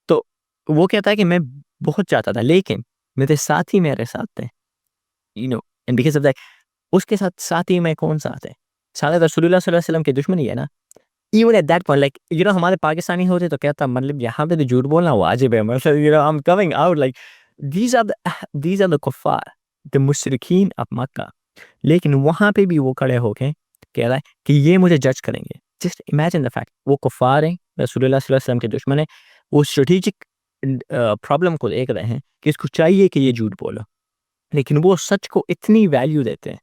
तो वो कहता है कि मैं बहुत चाहता था, लेकिन मेरे साथी मेरे साथ थे, you know, and because of that उसके साथ साथी में कौन साथ है? सारे रसूलुल्लाह सल्लल्लाहु अलैहि वसल्लम के दुश्मन ही है ना। Even at that point, like, you know, हमारे पाकिस्तानी होते तो कहता मतलब यहाँ पे तो झूठ बोलना वाजिब है, मतलब you know, I'm coming out like these are the kuffar, the मुशरिकीन of मक्का। लेकिन वहाँ पे भी वो खड़े होके कह रहा है कि ये मुझे जज करेंगे। Just imagine the fact, वो कुफार हैं, रसूलुल्लाह सल्लल्लाहु अलैहि वसल्लम के दुश्मन हैं, वो स्ट्रेटेजिक प्रॉब्लम को देख रहे हैं कि इसको चाहिए कि ये झूठ बोलो, लेकिन वो सच को इतनी वैल्यू देते हैं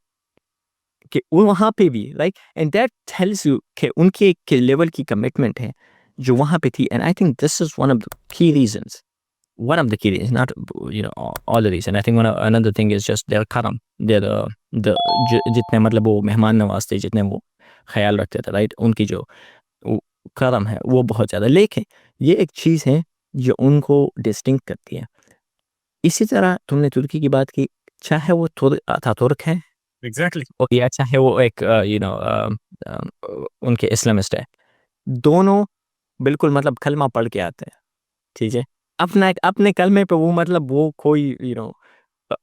कि वो वहाँ पे भी, like, and that tells you कि उनके एक लेवल की कमिटमेंट है जो वहाँ पे थी। And I think this is one of the key reasons, not you know all the reason. I think another thing is just their karam, their the जितने मतलब वो मेहमान नवाज थे, जितने वो ख्याल रखते थे, राइट? उनकी जो करम है वो बहुत ज़्यादा, लेकिन ये एक चीज़ है जो उनको डिस्टिंक्ट करती है। इसी तरह तुमने तुर्की की बात की, चाहे वो अतातुर्क है एग्जैक्टली। और या चाहे वो एक उनके इस्लामिस्ट है, दोनों बिल्कुल मतलब कलमा पढ़ के आते हैं, ठीक है? अपने कलमे पे वो मतलब वो कोई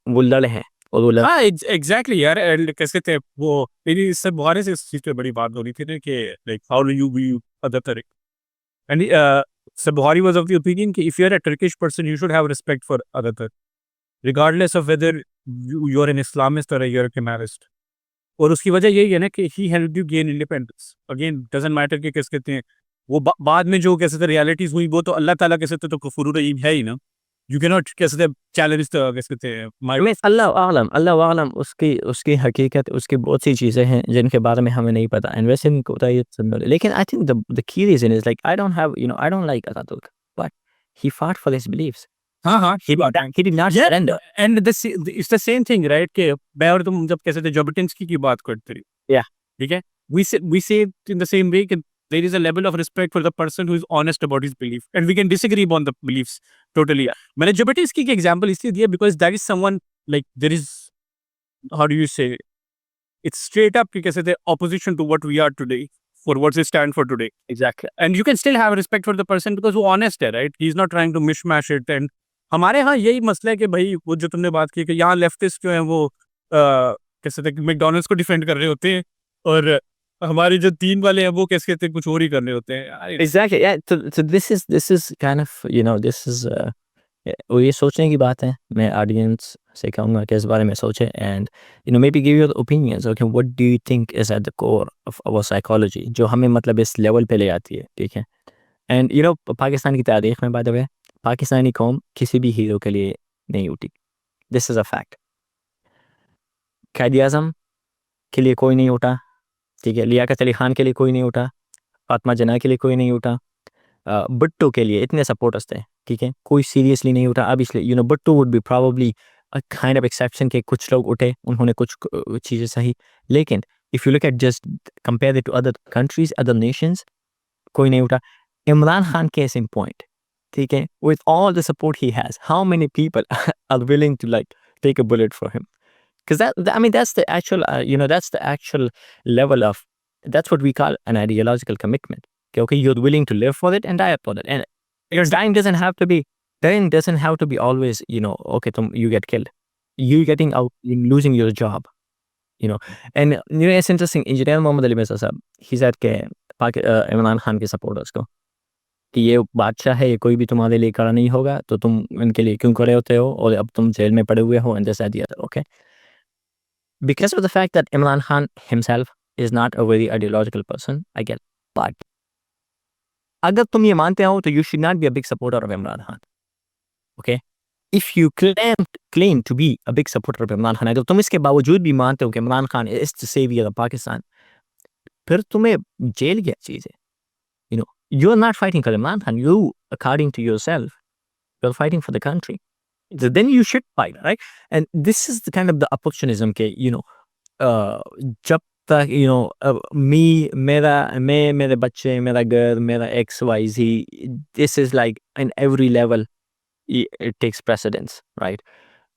वो लड़ हैं और वो लड़ हाँ, एग्जैक्टली यार। एंड कैसे थे वो, मेरी इससे बुहारी से इस चीज पे बड़ी बात हो रही थी ना कि like how do you view other तरीक। And Buhari was of the opinion कि if you're a Turkish person, you should have respect for other Turk, regardless of whether you're an Islamist or you're a Kemalist. और उसकी वजह यही है ना कि he helped you gain independence. Again, doesn't matter कि किस कहते हैं वो बाद में जो कैसे थे रियलिटीज हुई, वो तो अल्लाह ताला कैसे थे तो कुफुर रहीम है ही ना। यू कैन नॉट कैसे थे चैलेंज द कैसे थे माय। में अल्लाह आलम उसकी उसकी हकीकत, उसकी बहुत सी चीज़ें हैं जिनके बारे में हमें नहीं पता, एंड वैसे इनको बताइए सब, लेकिन I think the key reason is like I don't like Ataturk, but he fought for his beliefs, हाँ हाँ he did not surrender. And this it's the same thing right कि मैं और तुम जब कैसे थे जॉबटिंस्की की बात करते रही, या ठीक है, we say it in the same way कि there is a level of respect for the person who is honest about his belief and we can disagree on the beliefs totally. मैंने जॉबटिंस्की की एग्जांपल इसलिए दिया because that is someone like there is, how do you say, it's straight up कि कैसे थे opposition to what we are today, for what we stand for today. Exactly. And you can still have respect for the person because वो honest है, right? He's not trying to mishmash it. And हमारे यहाँ यही मसला है कि भाई वो जो तुमने बात की कि यहाँ लेफ्टिस्ट जो है वो कैसे थे मैकडोनल्ड्स को डिफेंड कर रहे होते हैं और हमारे जो तीन वाले हैं वो कैसे कहते हैं कुछ और ही कर रहे होते हैं यार। एग्ज़ैक्टली, या तो this is kind of this is और ये सोचने की बात है। मैं ऑडियंस से कहूँगा कि इस बारे में सोचें, and maybe give your opinions, okay, what do you think is at the core of our psychology, जो हमें मतलब इस लेवल पे ले आती है, ठीक है? एंड पाकिस्तान की तारीख में, बाय द वे, पाकिस्तानी कौम किसी भी हीरो के लिए नहीं उठी। This is a fact. Quaid-e-Azam के लिए कोई नहीं उठा, ठीक है? लियाकत अली खान के लिए कोई नहीं उठा, फातिमा जिन्ना के लिए कोई नहीं उठा, भुट्टो के लिए इतने सपोर्टर्स थे, ठीक है? कोई सीरियसली नहीं उठा। अब इसलिए Bhutto would be probably a kind of exception के कुछ लोग उठे, उन्होंने कुछ चीज़ें सही, लेकिन if you look at just compare it to other countries, other nations, कोई नहीं उठा। Imran Khan case in point, ठीक है? With all the support he has, how many people are willing to like take a bullet for him? Because I mean, that's the actual, that's the actual level of, that's what we call an ideological commitment. Okay, okay, you're willing to live for it and die for it. And your dying doesn't have to be always, okay, you get killed. You getting out, losing your job, you know. And, it's interesting, Engineer Mohammad Ali Mirza Sahab, he said के इमरान खान के supporters को कि ये बादशाह है, ये कोई भी तुम्हारे लिए खड़ा नहीं होगा, तो तुम इनके लिए क्यों खड़े होते हो, और अब तुम जेल में पड़े हुए हो, and this and the other, okay? Because of the fact that Imran Khan himself is not a very ideological person, I get. But अगर तुम ये मानते हो तो you should not be a big supporter of Imran Khan. Okay? If you claim to be a big supporter of Imran Khan, अगर तुम इसके बावजूद भी मानते हो कि Imran Khan is the savior of Pakistan, फिर तुम्हें जेल क्या चीज़ है? You're not fighting for Imran Khan. You, according to yourself, you're fighting for the country. So then you should fight, right? And this is the kind of the opportunism के जब तक मैं मेरे बच्चे, मेरा घर, मेरा XYZ, this is like in every level it takes precedence, right?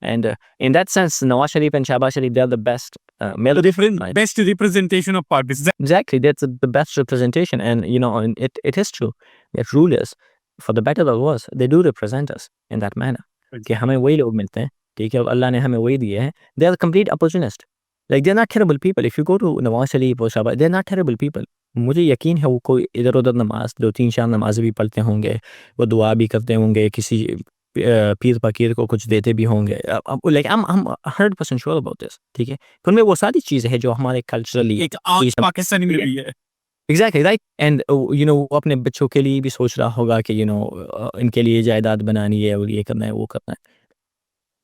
And in that sense, Nawaz Sharif and Shahbaz Sharif, they're the best male, right? Best representation of Pakistan. Exactly, that's the best representation, and and it is true that rulers, for the better or worse, they do represent us in that manner. कि हमें वही लोग मिलते हैं, ठीक है, और अल्लाह ने हमें वही दिए हैं. They are complete opportunist. Like they're not terrible people. If you go to Nawaz Sharif or Shahbaz, they're not terrible people. मुझे यकीन है वो कोई इधर-उधर नमाज 2-3 नमाज़ें भी पढ़ते होंगे, वो दुआ भी करते होंगे, किसी पीर फकीर को कुछ देते भी होंगे. Like I'm 100% sure about this, ठीक है. तो उनमें वो सारी चीज़ें हैं जो हमारे कल्चरली एक आज पाकिस्तानी में भी है। Exactly right. एंड वो अपने बच्चों के लिए भी सोच रहा होगा कि इनके लिए जायदाद बनानी है और ये करना है, वो करना है.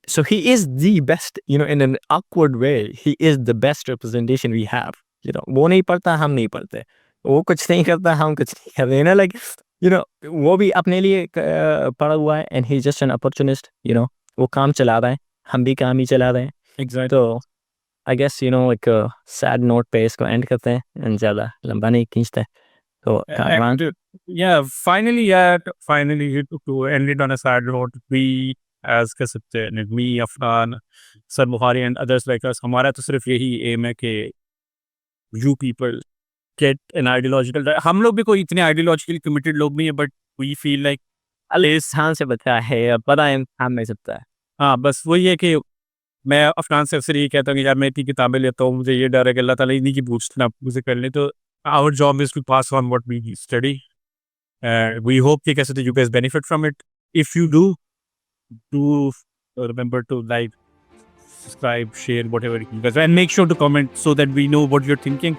So he is the best, in an awkward way, he is the best representation we have. वो नहीं पढ़ता, हम नहीं पढ़ते. वो कुछ नहीं करता, हम कुछ नहीं कर रहे. Like, वो भी अपने लिए पढ़ा हुआ है, and he's just an opportunist. वो काम चला रहा है, हम भी काम ही चला रहे हैं. Exactly. तो आई गेस एक सैड नोट पे इसको एंड करते हैं, ज़्यादा लंबा नहीं खींचते, तो Kamran finally to end it on a sad note, we as कह सकते हैं me, Afnan, sir Bukhari and others like us, हमारा तो सिर्फ यही एम है कि you people get an ideological, हम लोग भी कोई इतने आइडियोलॉजिकली कमिटेड लोग नहीं है, बट वी फील लाइक इंसान से बचा है, पता है इंसान नहीं सकता है। हाँ बस वही है कि मैं अफनान से अक्सर यही कहता हूँ कि यार मैं इतनी किताबें लेता हूँ, मुझे ये डर है कि अल्लाह ताला इन्हीं की पूछना मुझे कर ले, तो our job is to pass on what we study, we hope कि कैसे you guys benefit from it. If you do remember to like, subscribe, share, whatever you guys, and make sure to comment so that we know what you're thinking.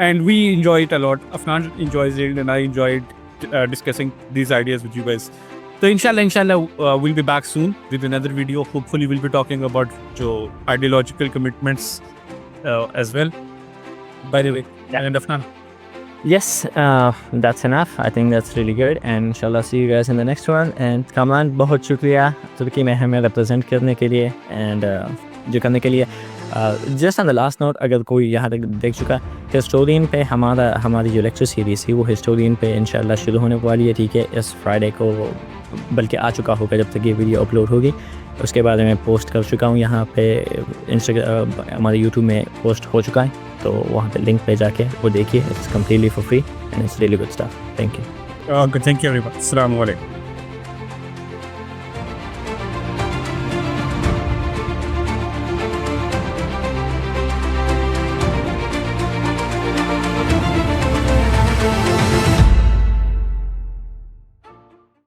And we enjoy it a lot. Afnan enjoys it, and I enjoyed discussing these ideas with you guys. So inshallah, we'll be back soon with another video. Hopefully, we'll be talking about jo ideological commitments as well. By the way, and Afnan. Yes, that's enough. I think that's really good, and inshallah see you guys in the next one. And Kamran, बहुत शुक्रिया तुर्की में हमें represent करने के लिए and जो करने के लिए। Just on the last note, अगर कोई यहाँ तक देख चुका है, हिस्टोरियन पे हमारी जो लेक्चर सीरीज़ थी वो हिस्टोरियन पे इंशाल्लाह शुरू होने वाली है, ठीक है, इस फ्राइडे को, बल्कि आ चुका होगा जब तक ये वीडियो अपलोड होगी। उसके बारे में पोस्ट कर चुका हूँ यहाँ पे, इंस्टाग्राम हमारे यूट्यूब में पोस्ट हो चुका है, तो वहाँ पे लिंक पे जाके वो देखिए, it's completely for free and it's really good stuff. Thank you. Good. Thank you, everyone. Assalamu alaikum.